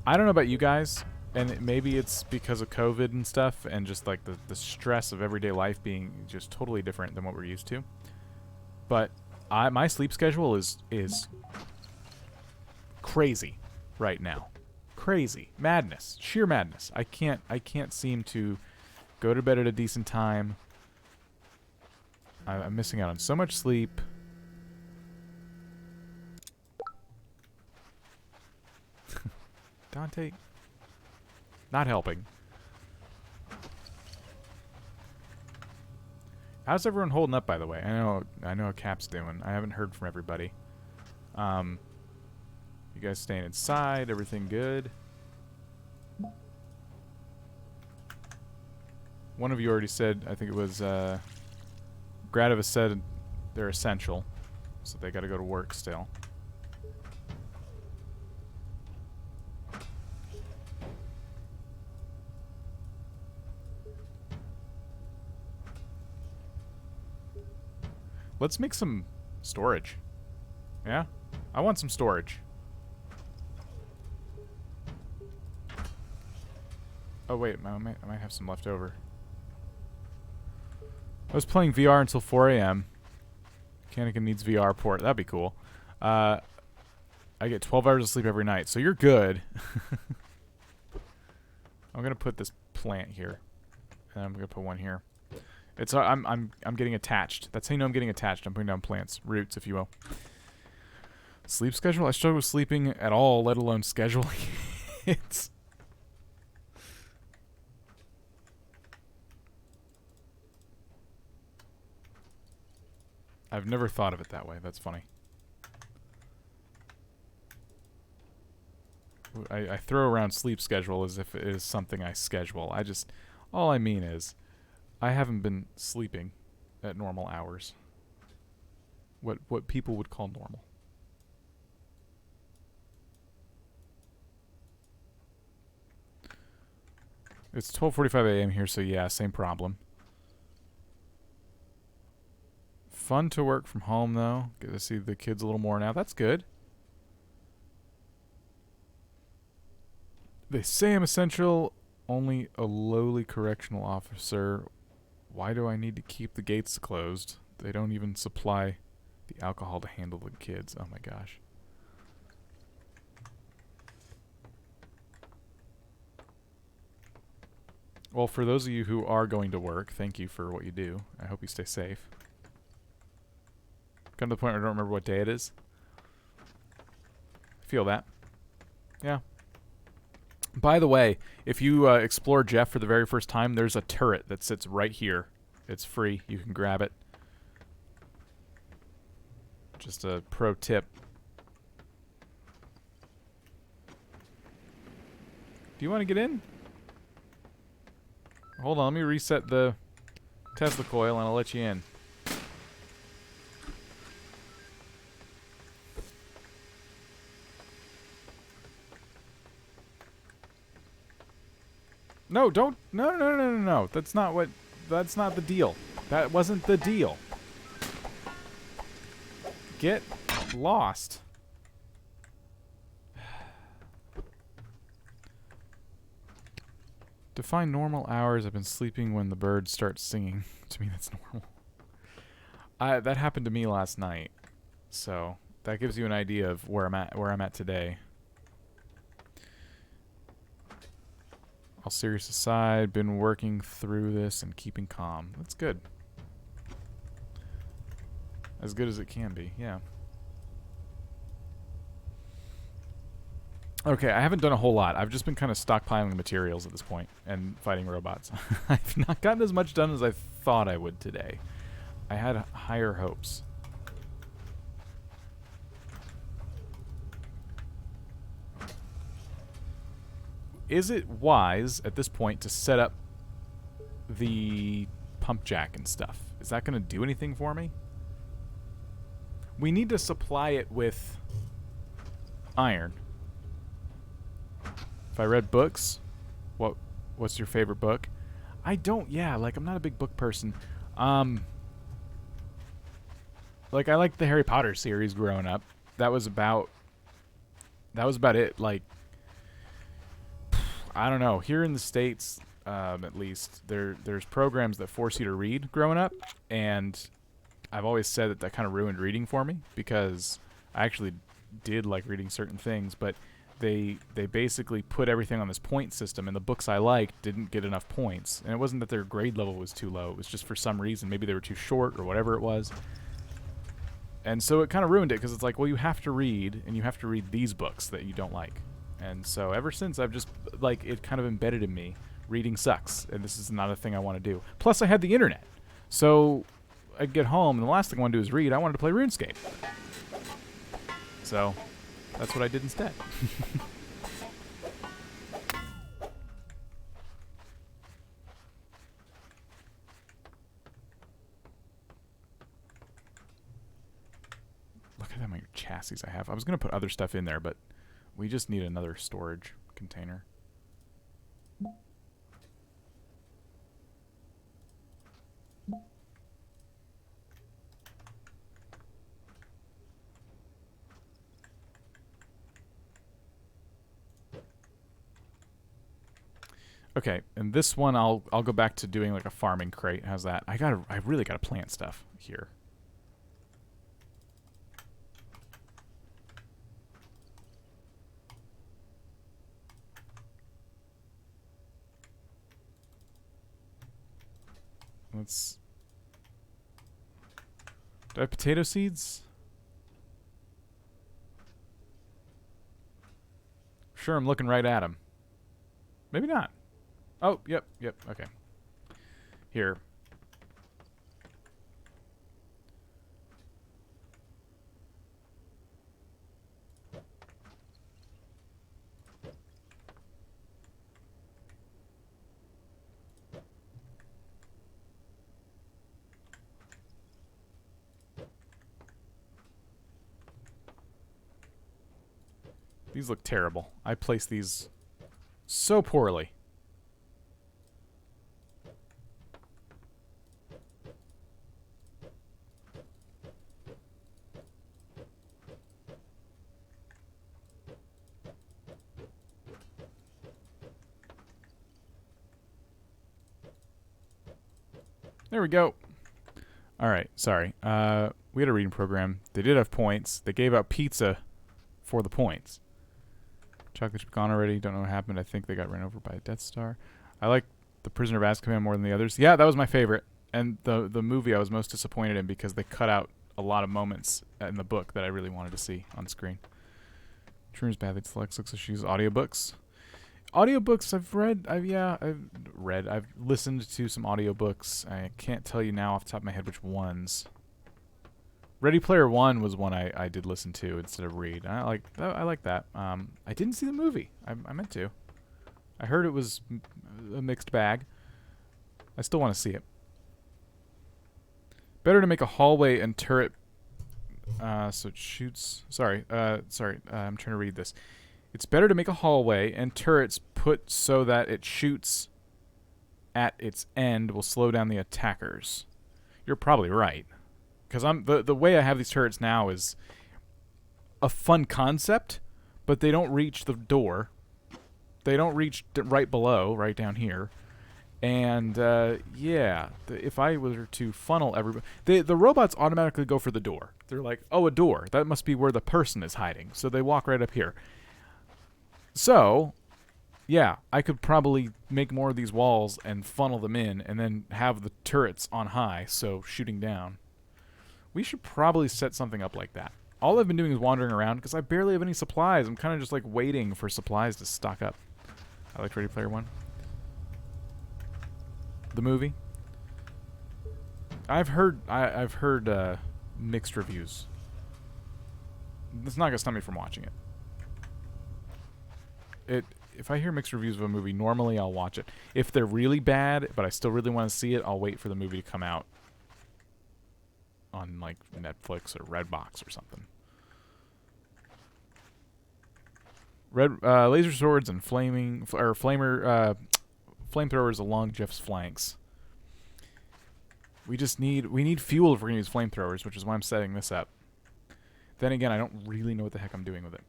I don't know about you guys, and maybe it's because of COVID and stuff, and just like the stress of everyday life being just totally different than what we're used to. But my sleep schedule is crazy right now. Crazy. Madness. Sheer madness. I can't seem to go to bed at a decent time. I'm missing out on so much sleep. Dante, not helping. How's everyone holding up, by the way? I know how Cap's doing. I haven't heard from everybody. You guys staying inside? Everything good? One of you already said, I think it was, Gradivis said they're essential, so they gotta go to work still. Let's make some storage. Yeah? I want some storage. Oh wait, I might have some left over. I was playing VR until 4 a.m. Mechanica needs VR port. That'd be cool. I get 12 hours of sleep every night, so you're good. I'm gonna put this plant here, and I'm gonna put one here. It's I'm getting attached. That's how you know I'm getting attached. I'm putting down plants, roots, if you will. Sleep schedule? I struggle with sleeping at all, let alone scheduling. It's... I've never thought of it that way. That's funny. I throw around sleep schedule as if it is something I schedule. All I mean is, I haven't been sleeping at normal hours. What people would call normal. It's 12:45 a.m. here, so yeah, same problem. Fun to work from home, though. Get to see the kids a little more now. That's good. They say I'm essential. Only a lowly correctional officer. Why do I need to keep the gates closed? They don't even supply the alcohol to handle the kids. Oh my gosh. Well, for those of you who are going to work, thank you for what you do. I hope you stay safe. Come to the point where I don't remember what day it is. Feel that. Yeah. By the way, if you explore Jeff for the very first time, there's a turret that sits right here. It's free. You can grab it. Just a pro tip. Do you want to get in? Hold on, let me reset the Tesla coil and I'll let you in. No, don't. No. That's not the deal. That wasn't the deal. Get lost. Define normal hours. I've been sleeping when the birds start singing. To me, that's normal. That happened to me last night. So, that gives you an idea of where I'm at today. All serious aside, been working through this and keeping calm. That's good. As good as it can be, yeah. Okay, I haven't done a whole lot. I've just been kind of stockpiling materials at this point and fighting robots. I've not gotten as much done as I thought I would today. I had higher hopes. Is it wise at this point to set up the pump jack and stuff? Is that going to do anything for me? We need to supply it with iron. If I read books, what's your favorite book? I don't, yeah, like I'm not a big book person. Like I liked the Harry Potter series growing up. That was about it. Like, I don't know. Here in the States, at least, there's programs that force you to read growing up, and I've always said that kind of ruined reading for me because I actually did like reading certain things, but they basically put everything on this point system, and the books I liked didn't get enough points. And it wasn't that their grade level was too low. It was just for some reason. Maybe they were too short or whatever it was. And so it kind of ruined it because it's like, well, you have to read, and you have to read these books that you don't like. And so ever since, I've just, like, it kind of embedded in me. Reading sucks, and this is not a thing I want to do. Plus, I had the internet. So I'd get home, and the last thing I wanted to do is read. I wanted to play RuneScape. So that's what I did instead. Look at how many chassis I have. I was going to put other stuff in there, but we just need another storage container. Okay, and this one I'll go back to doing like a farming crate. How's that? I really gotta plant stuff here. Let's. Do I have potato seeds? Sure, I'm looking right at them. Maybe not. Oh, yep, okay. Here. These look terrible. I placed these so poorly. There we go. All right, sorry. We had a reading program. They did have points. They gave out pizza for the points. Chocolate chip gone already. Don't know what happened. I think they got ran over by a Death Star. I like The Prisoner of Azkaban more than the others. Yeah, that was my favorite. And the movie I was most disappointed in because they cut out a lot of moments in the book that I really wanted to see on screen. Truman's Bad Selects looks like she uses audiobooks. Audiobooks I've listened to some audiobooks. I can't tell you now off the top of my head which ones. Ready Player One was one I did listen to instead of read. I like that. I didn't see the movie. I meant to. I heard it was a mixed bag. I still want to see it. Better to make a hallway and turret so it shoots. Sorry. I'm trying to read this. It's better to make a hallway and turrets put so that it shoots at its end will slow down the attackers. You're probably right. Because the way I have these turrets now is a fun concept, but they don't reach the door. They don't reach right below, right down here. And, if I were to funnel everybody... The robots automatically go for the door. They're like, oh, a door. That must be where the person is hiding. So they walk right up here. So, yeah, I could probably make more of these walls and funnel them in and then have the turrets on high, so shooting down. We should probably set something up like that. All I've been doing is wandering around because I barely have any supplies. I'm kind of just like waiting for supplies to stock up. I like Ready Player One. The movie. I've heard mixed reviews. It's not gonna stop me from watching it. If I hear mixed reviews of a movie, normally I'll watch it. If they're really bad, but I still really want to see it, I'll wait for the movie to come out on like Netflix or Redbox or something. Laser swords and flamethrowers along Jeff's flanks. We need fuel if we're gonna use flamethrowers, which is why I'm setting this up. Then again, I don't really know what the heck I'm doing with it.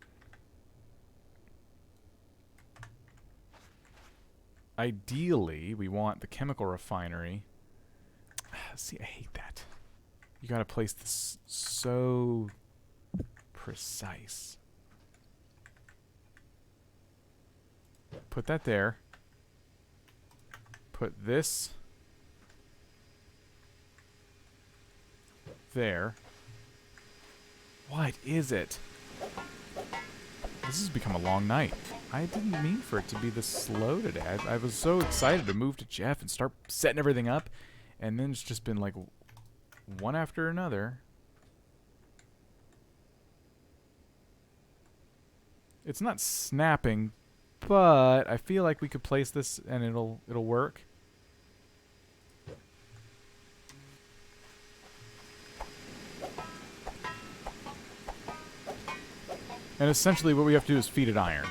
Ideally, we want the chemical refinery. See, I hate that. You gotta place this so precise. Put that there. Put this there. What is it? This has become a long night. I didn't mean for it to be this slow today. I was so excited to move to Jeff and start setting everything up, and then it's just been like one after another. It's not snapping, but I feel like we could place this and it'll work. And essentially what we have to do is feed it iron.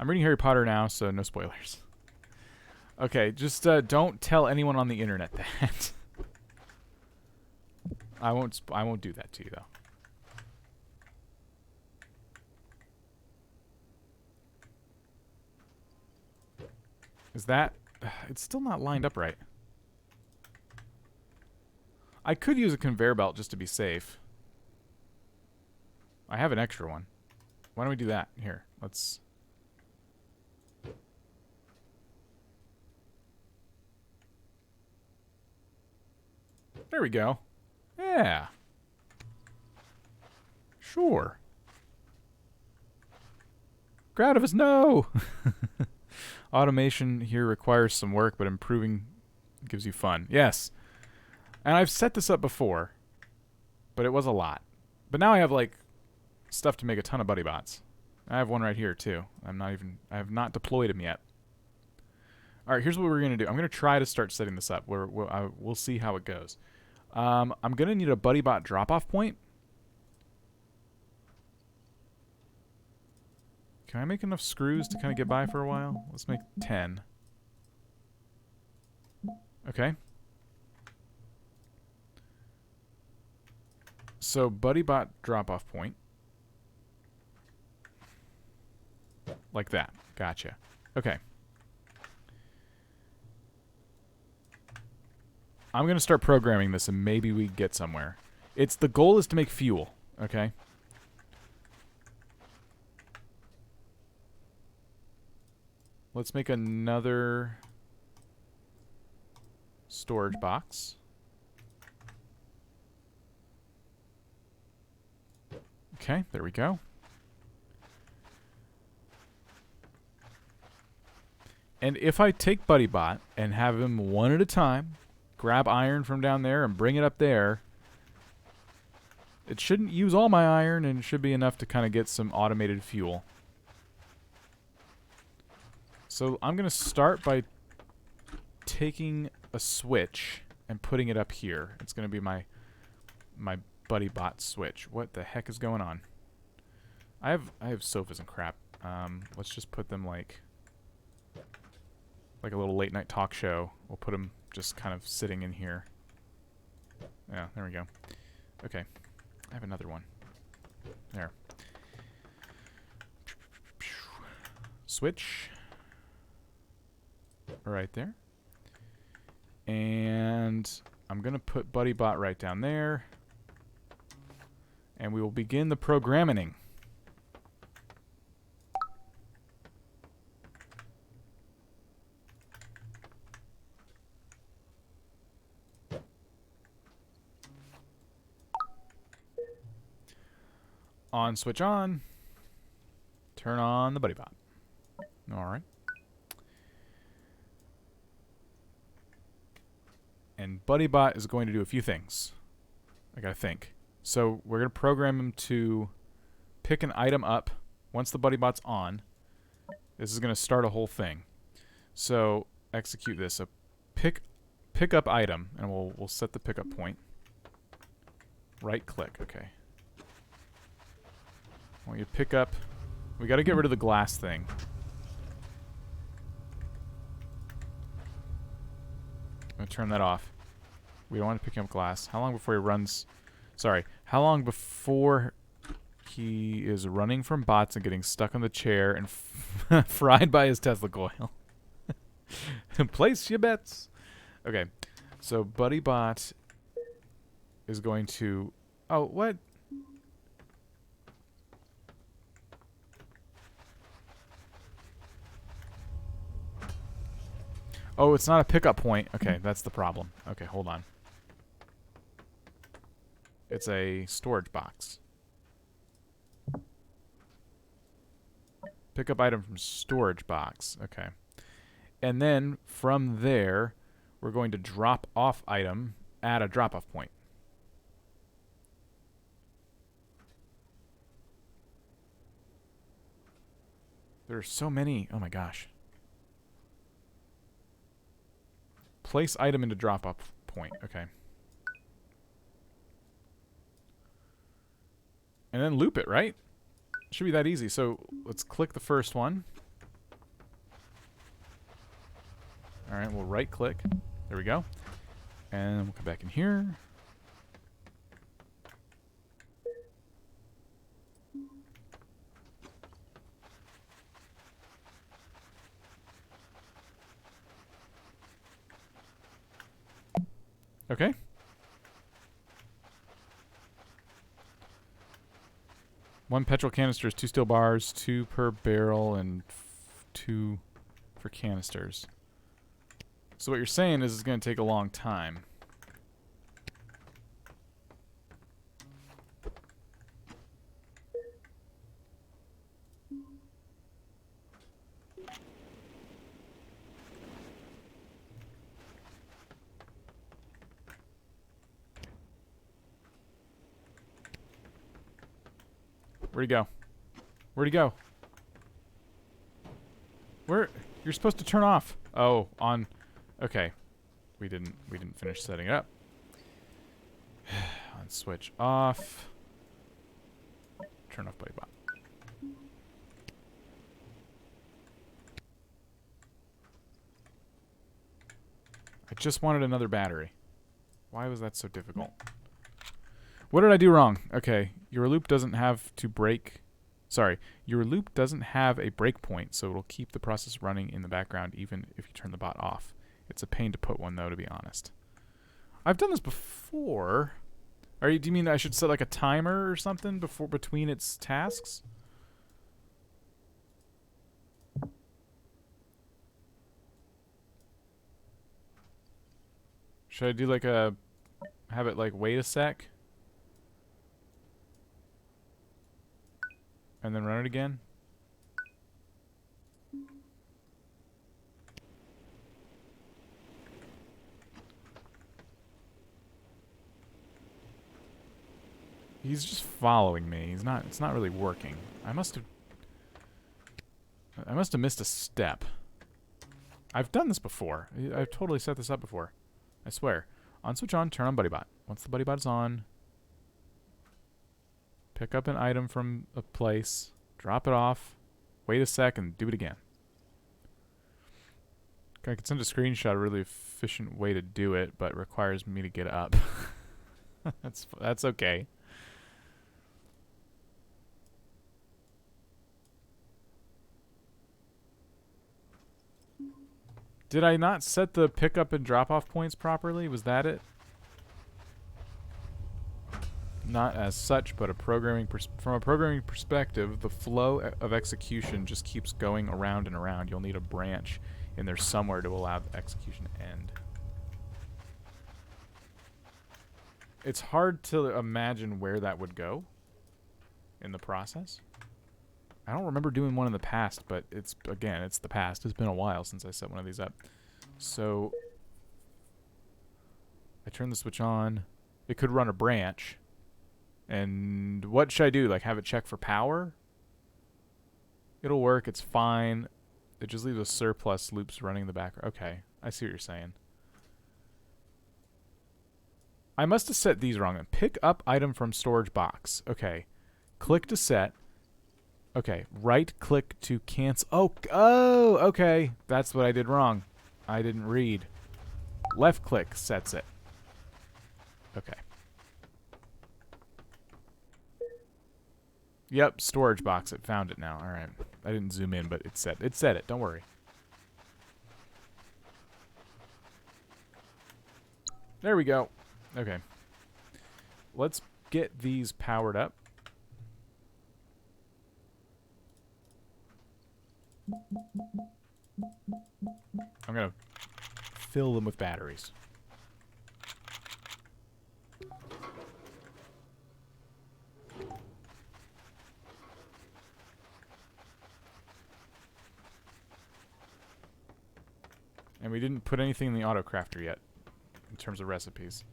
I'm reading Harry Potter now, so no spoilers. Okay, just don't tell anyone on the internet that. I won't do that to you though. Is that... It's still not lined up right. I could use a conveyor belt just to be safe. I have an extra one. Why don't we do that? Here, let's... There we go. Yeah. Sure. Gradivis, no! Automation here requires some work, but improving gives you fun. Yes. And I've set this up before, but it was a lot. But now I have, like, stuff to make a ton of buddy bots. I have one right here, too. I have not deployed him yet. Alright, here's what we're going to do. I'm going to try to start setting this up. We'll see how it goes. I'm going to need a buddy bot drop-off point. Can I make enough screws to kind of get by for a while? Let's make 10. Okay. So, BuddyBot drop-off point. Like that. Gotcha. Okay. I'm going to start programming this and maybe we get somewhere. The goal is to make fuel, okay? Let's make another storage box. Okay, there we go. And if I take BuddyBot and have him one at a time, grab iron from down there and bring it up there, it shouldn't use all my iron and it should be enough to kind of get some automated fuel. So I'm going to start by taking a switch and putting it up here. It's going to be my BuddyBot switch. What the heck is going on? I have sofas and crap. Let's just put them like a little late night talk show. We'll put them just kind of sitting in here. Yeah, there we go. Okay. I have another one. There. Switch. Right there. And I'm going to put BuddyBot right down there. And we will begin the programming. On, switch on. Turn on the BuddyBot. All right. And BuddyBot is going to do a few things. I gotta think. So we're gonna program him to pick an item up once the BuddyBot's on. This is gonna start a whole thing. So execute this. So pick up item, and we'll set the pickup point. Right click. Okay. I want you to pick up. We got to get rid of the glass thing. I'm going to turn that off. We don't want to pick up glass. How long before he runs... Sorry. How long before he is running from bots and getting stuck on the chair and fried by his Tesla coil? Place your bets. Okay. So BuddyBot is going to... Oh, what? Oh, it's not a pickup point. Okay, that's the problem. Okay, hold on. It's a storage box. Pick up item from storage box. Okay. And then from there, we're going to drop off item at a drop-off point. There are so many. Oh my gosh. Place item into drop-off point. Okay. And then loop it, right? Should be that easy. So let's click the first one. Alright, we'll right-click. There we go. And we'll come back in here. Okay. One petrol canister is 2 steel bars, 2 per barrel, and 2 for canisters. So what you're saying is it's going to take a long time. Where'd he go? Where'd he go? Where? You're supposed to turn off. Oh, on. Okay. We didn't finish setting it up. On switch off. Turn off BuddyBot. I just wanted another battery. Why was that so difficult? What did I do wrong? Okay, your loop doesn't have to break. Sorry, your loop doesn't have a breakpoint, so it'll keep the process running in the background even if you turn the bot off. It's a pain to put one, though, to be honest. I've done this before. Do you mean I should set like a timer or something between its tasks? Should I do like have it like wait a sec? And then run it again? He's just following me. It's not really working. I must have missed a step. I've done this before. I've totally set this up before. I swear. On switch on, turn on BuddyBot. Once the BuddyBot is on, pick up an item from a place, drop it off, wait a sec, and do it again. I could send a screenshot, a really efficient way to do it, but it requires me to get up. That's okay. Did I not set the pickup and drop-off points properly? Was that it? Not as such, but from a programming perspective, the flow of execution just keeps going around and around. You'll need a branch in there somewhere to allow the execution to end. It's hard to imagine where that would go in the process. I don't remember doing one in the past, but it's the past. It's been a while since I set one of these up. So I turn the switch on. It could run a branch. And what should I do? Like have it check for power? It'll work. It's fine. It just leaves a surplus loops running in the background. Okay, I see what you're saying. I must have set these wrong. Pick up item from storage box. Okay. Click to set. Okay, right-click to cancel. Oh, okay. That's what I did wrong. I didn't read. Left-click sets it. Okay. Yep, storage box. It found it now. All right. I didn't zoom in, but it said it. Don't worry. There we go. Okay. Let's get these powered up. I'm going to fill them with batteries. And we didn't put anything in the auto crafter yet in terms of recipes.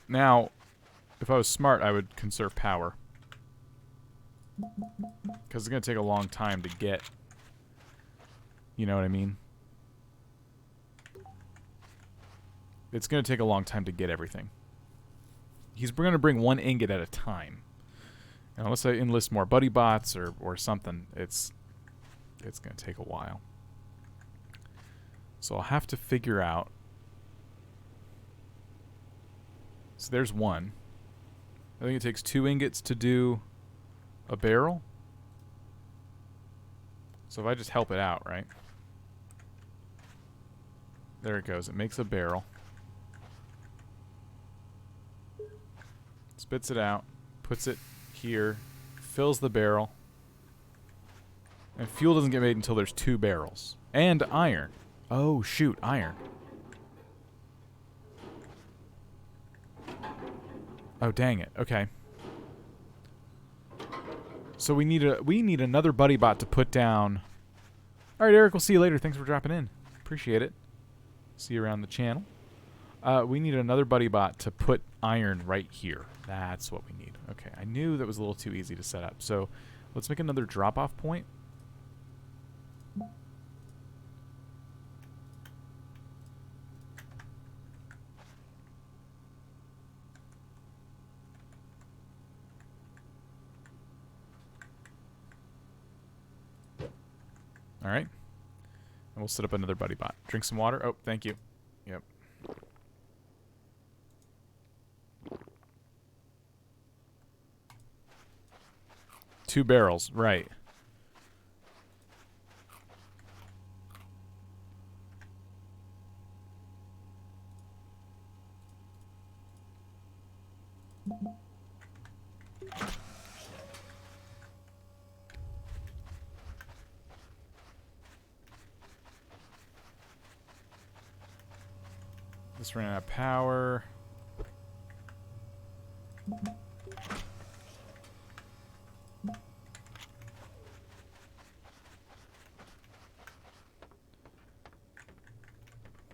Now, if I was smart, I would conserve power. Because it's going to take a long time to get. You know what I mean? It's going to take a long time to get everything. He's going to bring one ingot at a time. And unless I enlist more buddy bots or something, it's going to take a while. So I'll have to figure out. So there's one. I think it takes 2 ingots to do a barrel. So if I just help it out, right? There it goes. It makes a barrel. Spits it out. Puts it here. Fills the barrel. And fuel doesn't get made until there's 2 barrels. And iron. Oh, shoot. Iron. Oh, dang it. Okay. So we need another buddy bot to put down. All right, Eric, we'll see you later. Thanks for dropping in. Appreciate it. See you around the channel. We need another buddy bot to put iron right here. That's what we need. Okay, I knew that was a little too easy to set up. So let's make another drop-off point. All right. we'll set up another buddy bot. Drink some water. Oh, thank you. Yep. Two barrels, right. This ran out of power.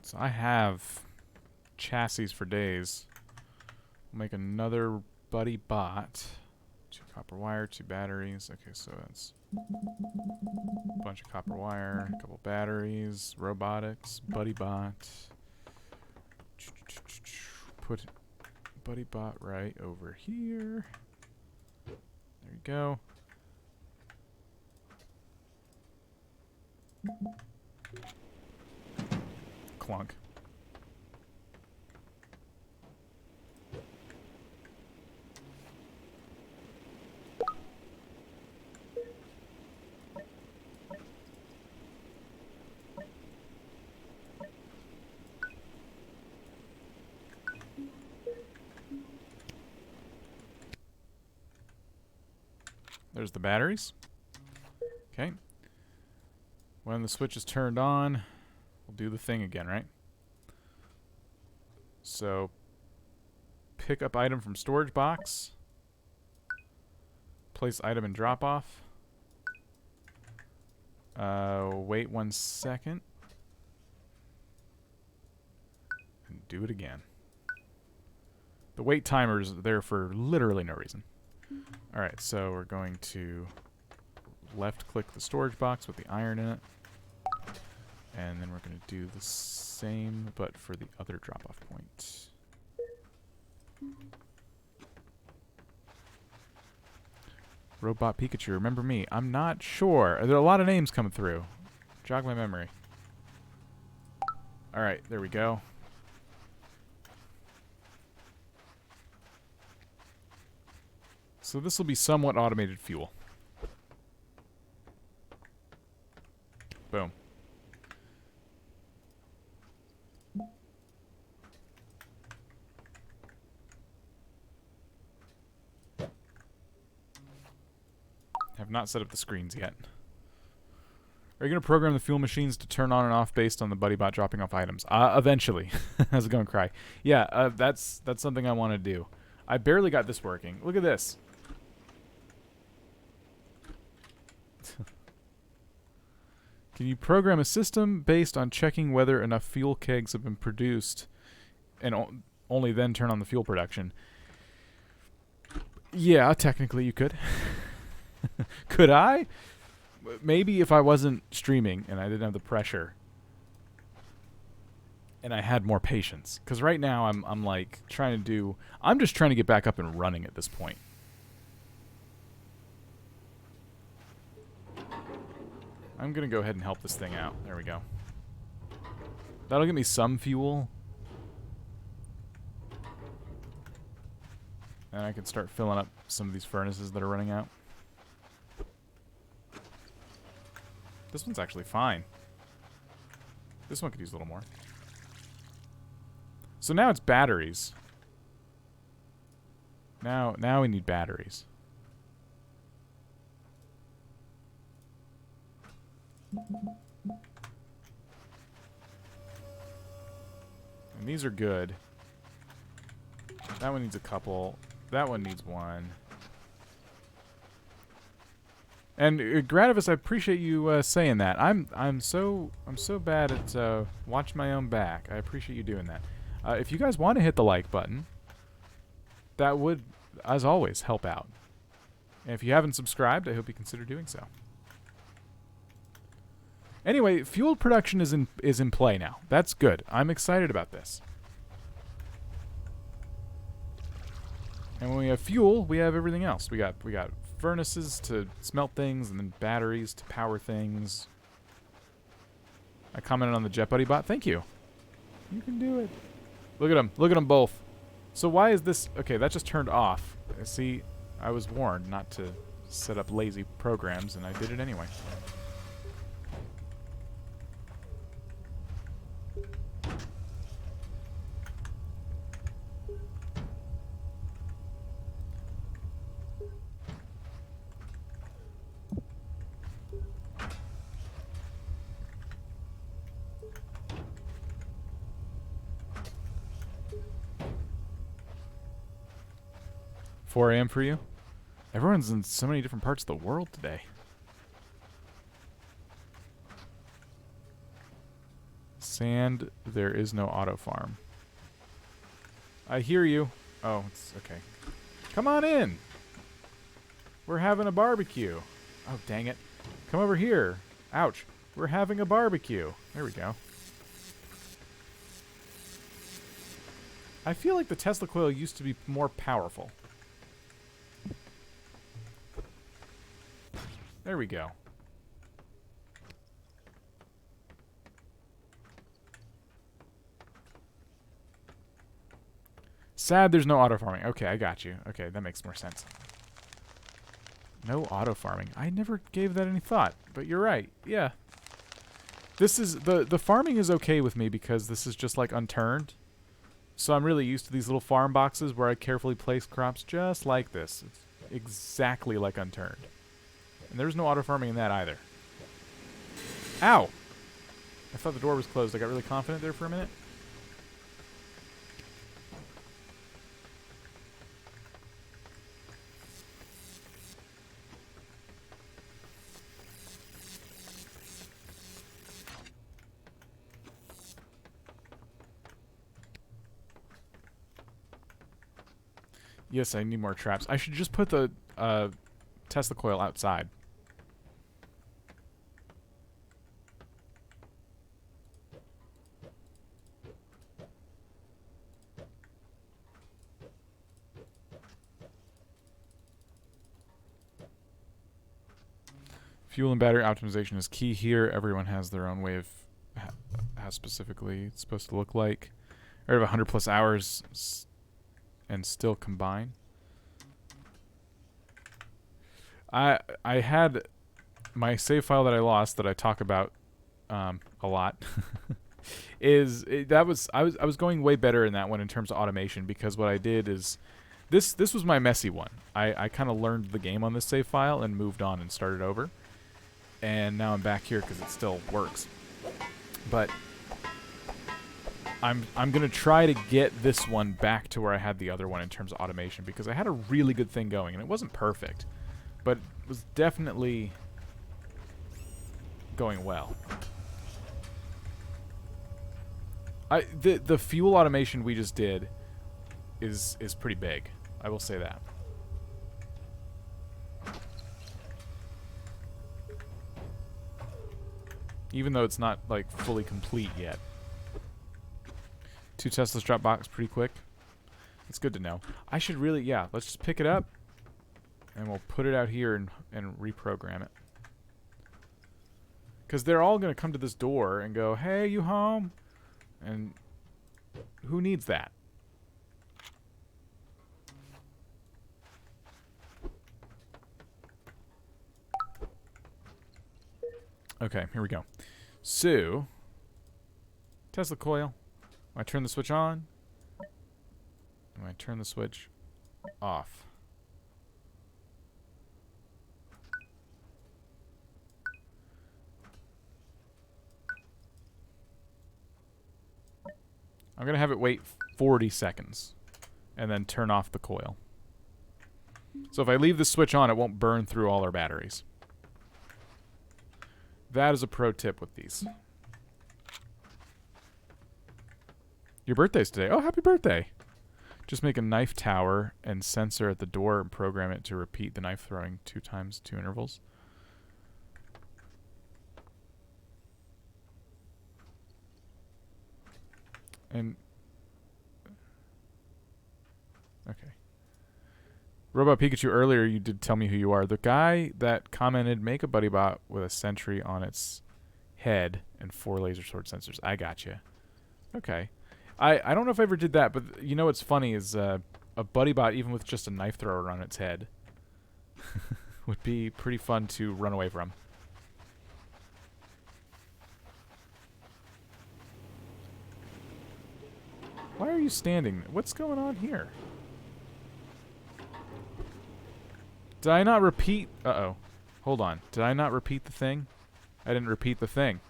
So I have chassis for days. We'll make another buddy bot. 2 copper wire, 2 batteries. Okay, so that's a bunch of copper wire, a couple batteries, robotics, buddy bot. Put buddy bot right over here. There you go. Clunk. There's the batteries. Okay. When the switch is turned on, we'll do the thing again, right? So, pick up item from storage box. Place item in drop off. Wait 1 second. And do it again. The wait timer is there for literally no reason. Alright, so we're going to left click the storage box with the iron in it. And then we're going to do the same, but for the other drop-off point. Robot Pikachu, remember me? I'm not sure. There are a lot of names coming through. Jog my memory. Alright, there we go. So this will be somewhat automated fuel. Boom. Have not set up the screens yet. Are you going to program the fuel machines to turn on and off based on the BuddyBot dropping off items? Eventually. How's it going, Cry? Yeah, that's something I want to do. I barely got this working. Look at this. Can you program a system based on checking whether enough fuel kegs have been produced and only then turn on the fuel production? Yeah, technically you could. Could I? Maybe if I wasn't streaming and I didn't have the pressure and I had more patience. Because right now I'm like trying to do... I'm just trying to get back up and running at this point. I'm going to go ahead and help this thing out. There we go. That'll get me some fuel. And I can start filling up some of these furnaces that are running out. This one's actually fine. This one could use a little more. So now it's batteries. Now we need batteries. And these are good. That one needs a couple. That one needs one. And Gradivis, I appreciate you saying that. I'm so bad at watching my own back. I appreciate you doing that. If you guys want to hit the like button, that would, as always, help out. And if you haven't subscribed, I hope you consider doing so. Anyway, fuel production is in play now. That's good. I'm excited about this. And when we have fuel, we have everything else. We got furnaces to smelt things, and then batteries to power things. I commented on the Jet Buddy bot. Thank you. You can do it. Look at them. Look at them both. So why is this... Okay, that just turned off. See, I was warned not to set up lazy programs, and I did it anyway. $4 a.m. for you? Everyone's in so many different parts of the world today. Sand, there is no auto farm. I hear you. Oh, it's okay. Come on in. We're having a barbecue. Oh, dang it. Come over here. Ouch. We're having a barbecue. There we go. I feel like the Tesla coil used to be more powerful. There we go. Sad there's no auto farming. Okay, I got you. Okay, that makes more sense. No auto farming. I never gave that any thought, but you're right. Yeah. This is the farming is okay with me because this is just like unturned. So I'm really used to these little farm boxes where I carefully place crops just like this. It's exactly like unturned. And there's no auto farming in that either. Ow! I thought the door was closed. I got really confident there for a minute. Yes, I need more traps. I should just put the Tesla coil outside. Fuel and battery optimization is key here. Everyone has their own way of how specifically it's supposed to look like. I have 100 plus hours and still combine. I had my save file that I lost that I talk about a lot. I was going way better in that one in terms of automation because what I did is this was my messy one. I kind of learned the game on this save file and moved on and started over. And now I'm back here because it still works. But I'm gonna try to get this one back to where I had the other one in terms of automation because I had a really good thing going and it wasn't perfect, but it was definitely going well. The fuel automation we just did is pretty big. I will say that. Even though it's not like fully complete yet. 2 Teslas drop box pretty quick. It's good to know. I should really, yeah, let's just pick it up and we'll put it out here and reprogram it. Because they're all going to come to this door and go, hey, you home? And who needs that? Okay, here we go. So, Tesla coil. When I turn the switch on, when I turn the switch off. I'm going to have it wait 40 seconds and then turn off the coil. So if I leave the switch on, it won't burn through all our batteries. That is a pro tip with these. Your birthday's today. Oh, happy birthday. Just make a knife tower and sensor at the door and program it to repeat the knife throwing 2 times 2 intervals. And okay. Robot Pikachu, earlier you did tell me who you are. The guy that commented, make a buddy bot with a sentry on its head and 4 laser sword sensors. I gotcha. Okay. I don't know if I ever did that, but you know what's funny is a buddy bot, even with just a knife thrower on its head, would be pretty fun to run away from. Why are you standing? What's going on here? Did I not repeat? Uh-oh. Hold on. Did I not repeat the thing? I didn't repeat the thing.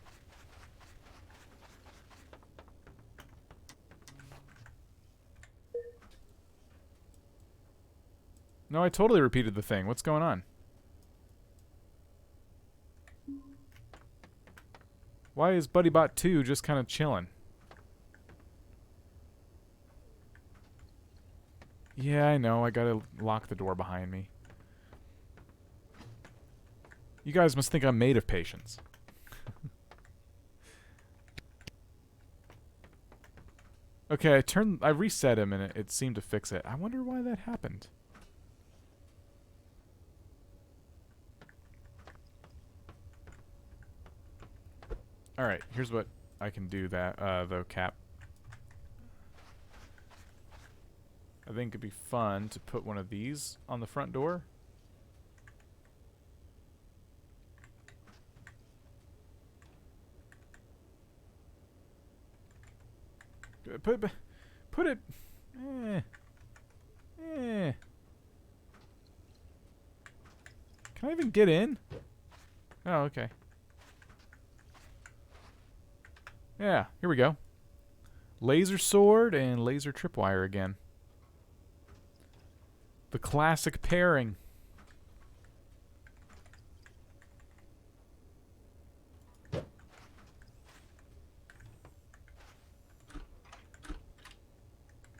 No, I totally repeated the thing. What's going on? Why is BuddyBot 2 just kind of chilling? Yeah, I know. I gotta lock the door behind me. You guys must think I'm made of patience. Okay, I reset him and it seemed to fix it. I wonder why that happened. Alright, here's what I can do though, Cap. I think it'd be fun to put one of these on the front door. Put it. Can I even get in? Oh, okay. Yeah, here we go. Laser sword and laser tripwire again. The classic pairing.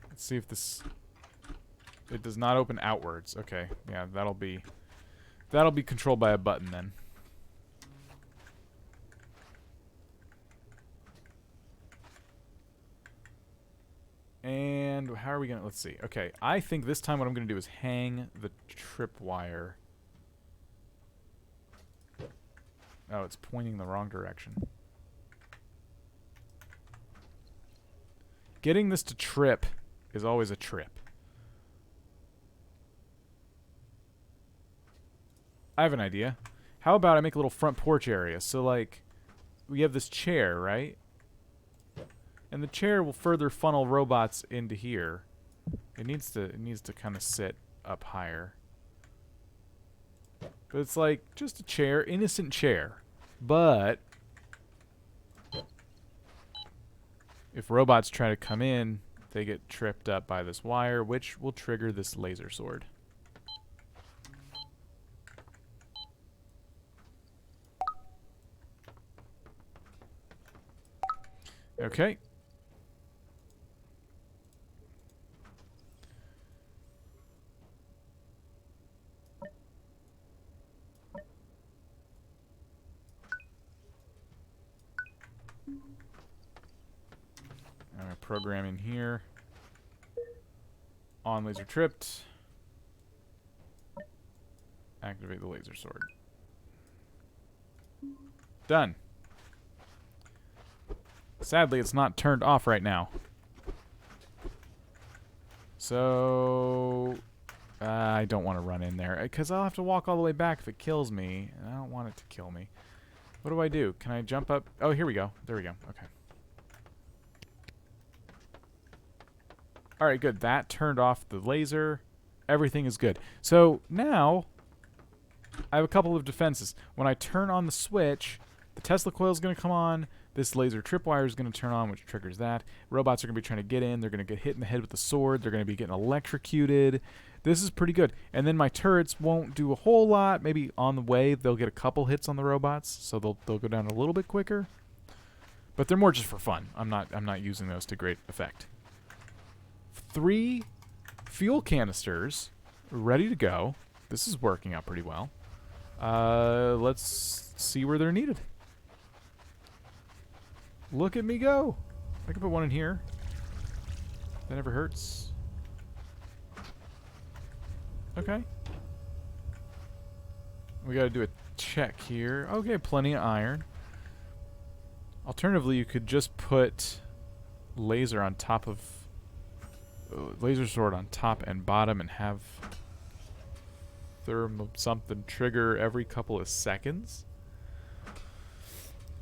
Let's see if this... It does not open outwards. Okay, yeah, that'll be controlled by a button then. And how are we gonna... Let's see. Okay, I think this time what I'm gonna do is hang the tripwire. Oh, it's pointing the wrong direction. Getting this to trip is always a trip. I have an idea. How about I make a little front porch area? So, like, we have this chair, right? And the chair will further funnel robots into here. It needs to kind of sit up higher. But it's like just a chair, innocent chair. But if robots try to come in, they get tripped up by this wire, which will trigger this laser sword. Okay. I'm going to program in here. On laser tripped. Activate the laser sword. Done. Sadly, it's not turned off right now. So... I don't want to run in there, because I'll have to walk all the way back if it kills me, and I don't want it to kill me. What do I do? Can I jump up? Oh, here we go. There we go. Okay. Alright, good. That turned off the laser. Everything is good. So, now, I have a couple of defenses. When I turn on the switch, the Tesla coil is going to come on. This laser tripwire is going to turn on, which triggers that. Robots are going to be trying to get in. They're going to get hit in the head with the sword. They're going to be getting electrocuted. This is pretty good. And then my turrets won't do a whole lot. Maybe on the way, they'll get a couple hits on the robots, so they'll go down a little bit quicker. But they're more just for fun. I'm not using those to great effect. 3 fuel canisters ready to go. This is working out pretty well. Let's see where they're needed. Look at me go. I can put one in here. That never hurts. Okay. We gotta do a check here. Okay, plenty of iron. Alternatively, you could just put laser on top of laser sword on top and bottom and have thermal something trigger every couple of seconds.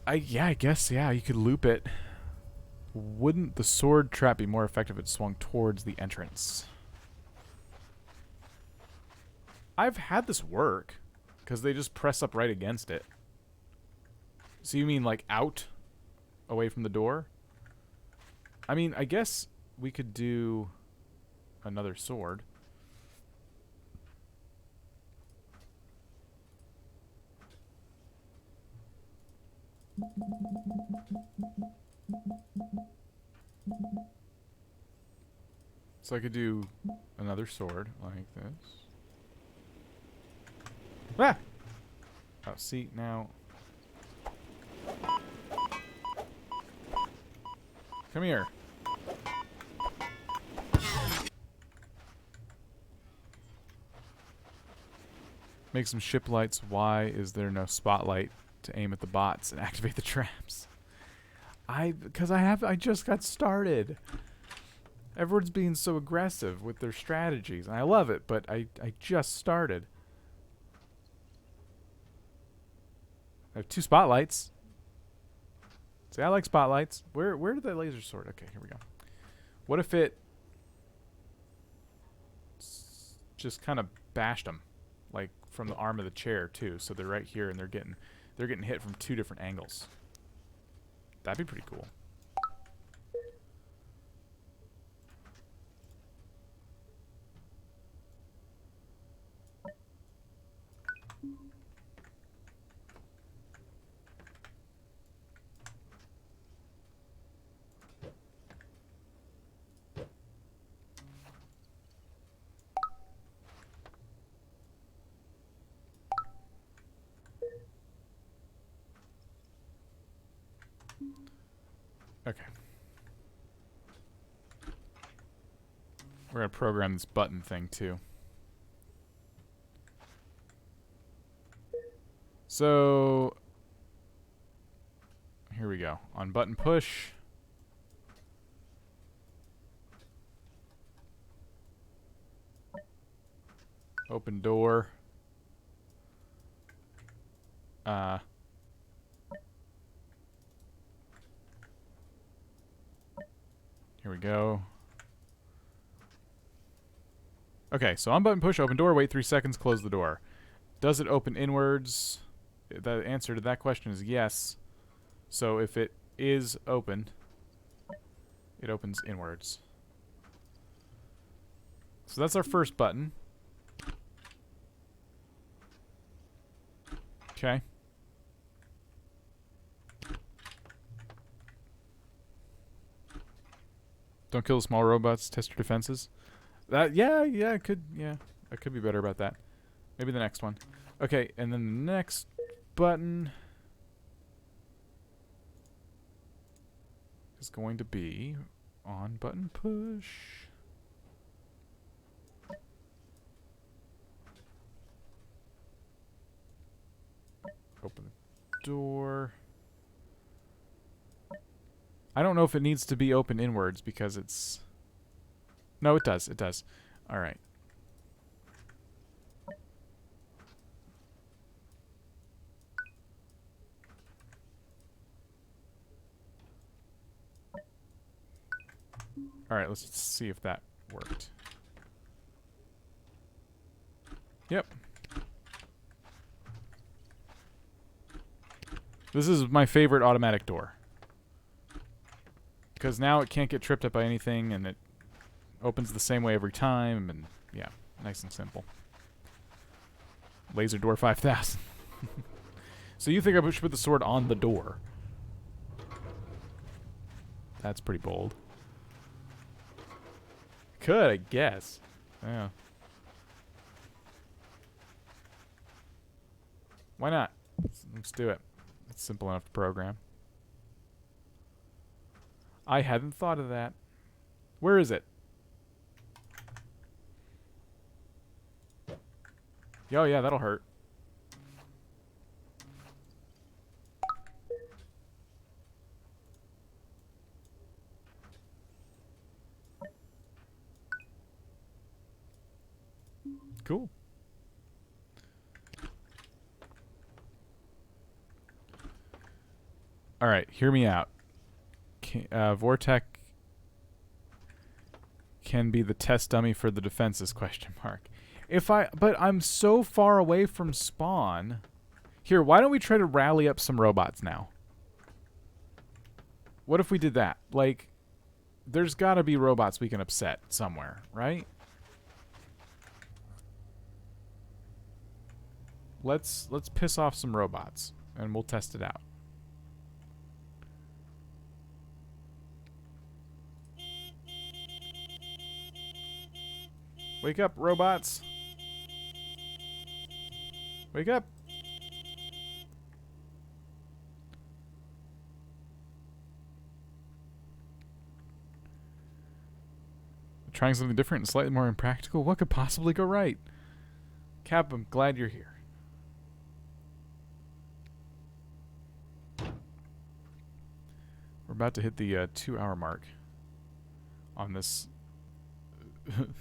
I guess you could loop it. Wouldn't the sword trap be more effective if it swung towards the entrance? I've had this work because they just press up right against it. So you mean like out away from the door? I mean, I guess we could do another sword. So I could do another sword like this. Ah! Oh, see, now... Come here. Make some ship lights. Why is there no spotlight to aim at the bots and activate the traps? Because I just got started. Everyone's being so aggressive with their strategies, and I love it, but I just started. I have 2 spotlights. See, I like spotlights. Where did that laser sword? Okay, here we go. What if it just kind of bashed them, like from the arm of the chair too? So they're right here, and they're getting hit from 2 different angles. That'd be pretty cool. Okay. We're going to program this button thing too. So, here we go. On button push. Open door. Here we go. Okay, so on button push, open door, wait 3 seconds, close the door. Does it open inwards? The answer to that question is yes. So if it is open, it opens inwards. So that's our first button. Okay. Don't kill the small robots, test your defenses. That I could be better about that. Maybe the next one. Okay, and then the next button is going to be on button push. Open the door. I don't know if it needs to be open inwards because it's... No, it does. It does. All right. All right, let's see if that worked. Yep. This is my favorite automatic door. Because now it can't get tripped up by anything, and it opens the same way every time, and yeah, nice and simple. Laser door 5000. So you think I should put the sword on the door? That's pretty bold. Could, I guess. Yeah. Why not? Let's do it. It's simple enough to program. I hadn't thought of that. Where is it? Oh, yeah, that'll hurt. Cool. All right, hear me out. Vortec can be the test dummy for the defenses, question mark. But I'm so far away from spawn. Here, why don't we try to rally up some robots now? What if we did that? Like, there's gotta be robots we can upset somewhere, right? Let's piss off some robots, and we'll test it out. Wake up, robots. Wake up. Trying something different and slightly more impractical? What could possibly go right? Cap, I'm glad you're here. We're about to hit the 2-hour mark on this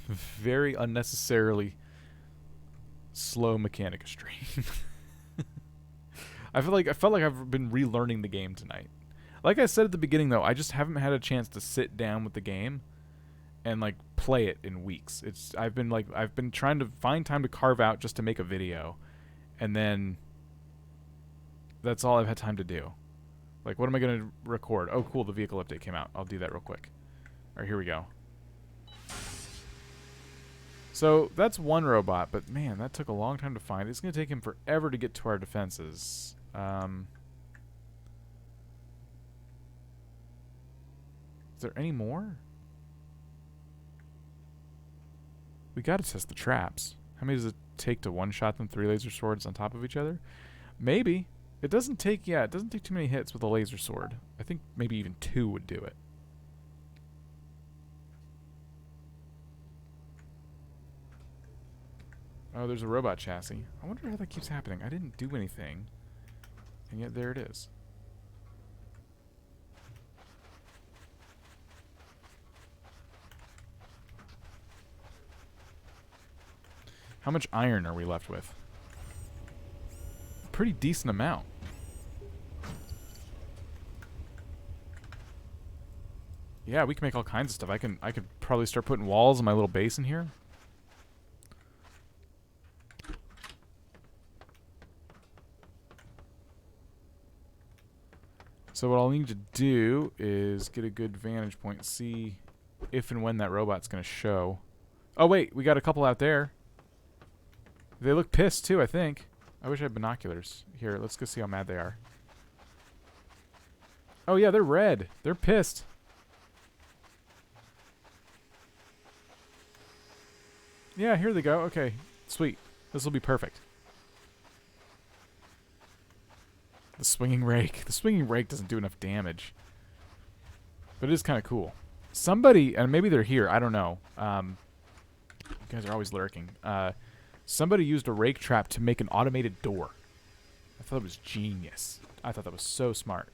very unnecessarily slow Mechanica stream. I felt like I've been relearning the game tonight. Like I said at the beginning, though, I just haven't had a chance to sit down with the game and like play it in weeks. I've been trying to find time to carve out just to make a video, and then that's all I've had time to do. Like, what am I gonna record? Oh, cool, the vehicle update came out. I'll do that real quick. All right, here we go. So that's one robot, but man, that took a long time to find. It's gonna take him forever to get to our defenses. Is there any more? We gotta test the traps. How many does it take to one-shot them 3 laser swords on top of each other? Maybe. It doesn't take too many hits with a laser sword. I think maybe even 2 would do it. Oh, there's a robot chassis. I wonder how that keeps happening. I didn't do anything, and yet there it is. How much iron are we left with? Pretty decent amount. Yeah, we can make all kinds of stuff. I could probably start putting walls in my little base in here. So what I'll need to do is get a good vantage point, see if and when that robot's gonna show. Oh wait, we got a couple out there. They look pissed too, I think. I wish I had binoculars. Here, let's go see how mad they are. Oh yeah, they're red. They're pissed. Yeah, here they go. Okay, sweet. This will be perfect. The swinging rake. The swinging rake doesn't do enough damage. But it is kind of cool. Somebody, and maybe they're here, I don't know. You guys are always lurking. Somebody used a rake trap to make an automated door. I thought it was genius. I thought that was so smart.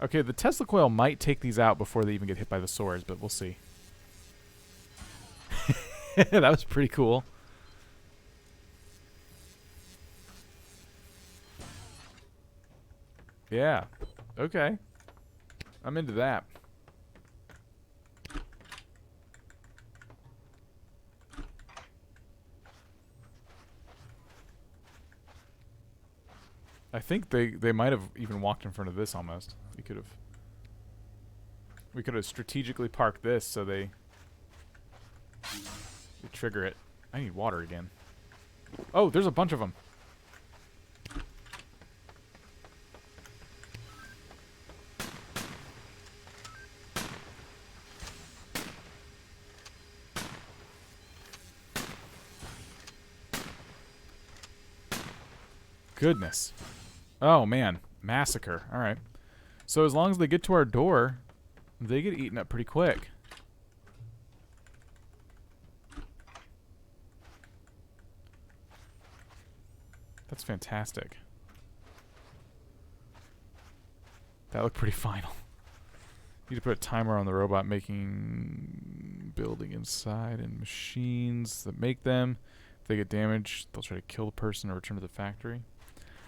Okay, the Tesla coil might take these out before they even get hit by the swords, but we'll see. That was pretty cool. Yeah. Okay. I'm into that. I think they might have even walked in front of this almost. We could have strategically parked this so they trigger it. I need water again. Oh, there's a bunch of them. Goodness. Oh, man. Massacre. Alright. So as long as they get to our door, they get eaten up pretty quick. That's fantastic. That looked pretty final. Need to put a timer on the robot making building inside and machines that make them. If they get damaged, they'll try to kill the person or return to the factory.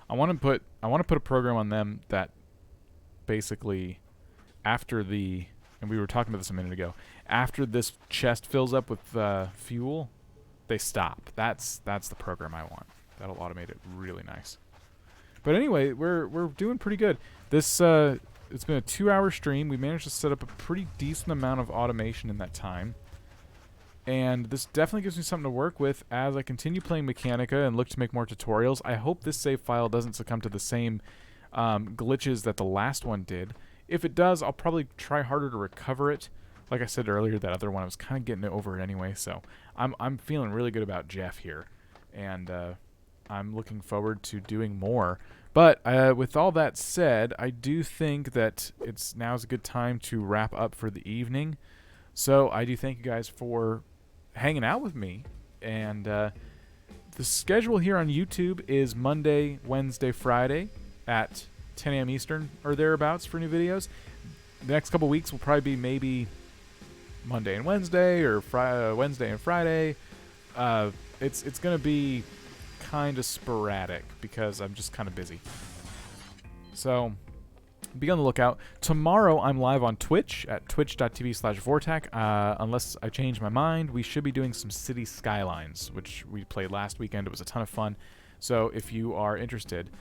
I want to put a program on them that basically after the, and we were talking about this a minute ago, after this chest fills up with fuel, they stop. That's the program I want. That'll automate it really nice. But anyway, we're doing pretty good. This it's been a 2-hour stream. We managed to set up a pretty decent amount of automation in that time. And this definitely gives me something to work with as I continue playing Mechanica and look to make more tutorials. I hope this save file doesn't succumb to the same glitches that the last one did. If it does, I'll probably try harder to recover it. Like I said earlier, that other one I was kind of getting over it anyway. So I'm feeling really good about Jeff here, and I'm looking forward to doing more. But with all that said, I do think that now's a good time to wrap up for the evening. So I do thank you guys for hanging out with me. And the schedule here on YouTube is Monday, Wednesday, Friday at 10 a.m. Eastern or thereabouts for new videos. The next couple weeks will probably be maybe Monday and Wednesday or Wednesday and Friday. It's going to be kind of sporadic because I'm just kind of busy. So be on the lookout. Tomorrow I'm live on Twitch at twitch.tv/Vortac. Unless I change my mind, we should be doing some City Skylines, which we played last weekend. It was a ton of fun. So if you are interested,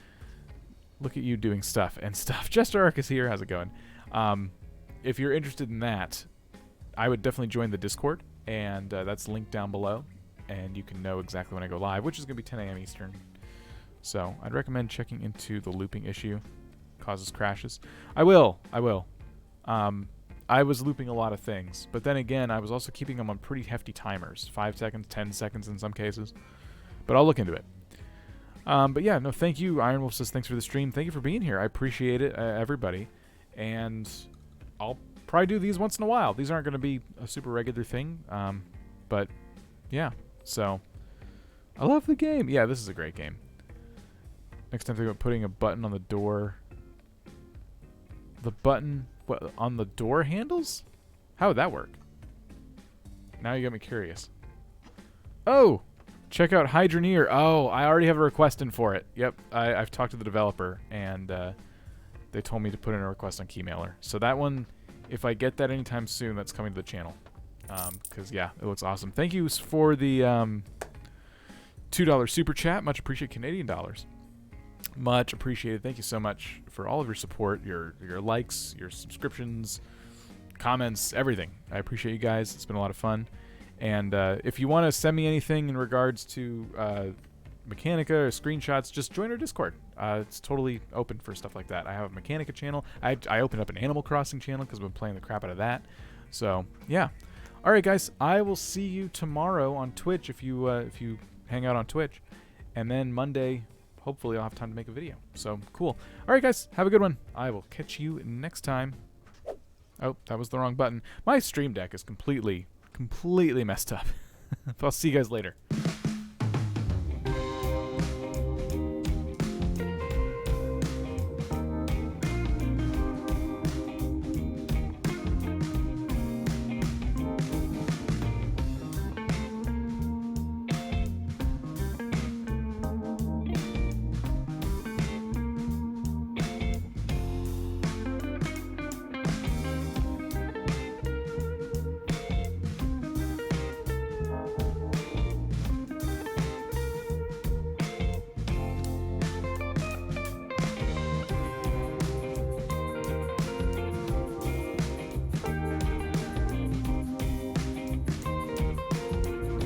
look at you doing stuff and stuff. Jester Arc is here. How's it going? If you're interested in that, I would definitely join the Discord, and that's linked down below. And you can know exactly when I go live, which is going to be 10 a.m. Eastern. So I'd recommend checking into the looping issue. Causes crashes. I will. I was looping a lot of things, but then again, I was also keeping them on pretty hefty timers. 5 seconds, 10 seconds in some cases. But I'll look into it. But yeah, no, thank you. Iron Wolf says, thanks for the stream. Thank you for being here. I appreciate it, everybody. And I'll probably do these once in a while. These aren't going to be a super regular thing. But yeah. So, I love the game. Yeah, this is a great game. Next time, think about putting a button on the door. The button on the door handles? How would that work? Now you got me curious. Oh! Check out Hydroneer. Oh, I already have a request in for it. Yep, I've talked to the developer, and they told me to put in a request on Keymailer. So that one, if I get that anytime soon, that's coming to the channel. Because, yeah, it looks awesome. Thank you for the $2 super chat. Much appreciated. Canadian dollars. Much appreciated. Thank you so much for all of your support, your likes, your subscriptions, comments, everything. I appreciate you guys. It's been a lot of fun. And if you want to send me anything in regards to Mechanica or screenshots, just join our Discord. It's totally open for stuff like that. I have a Mechanica channel. I opened up an Animal Crossing channel because I've been playing the crap out of that. So, yeah. All right, guys. I will see you tomorrow on Twitch if you hang out on Twitch. And then Monday, hopefully I'll have time to make a video. So, cool. All right, guys. Have a good one. I will catch you next time. Oh, that was the wrong button. My stream deck is completely messed up. I'll see you guys later.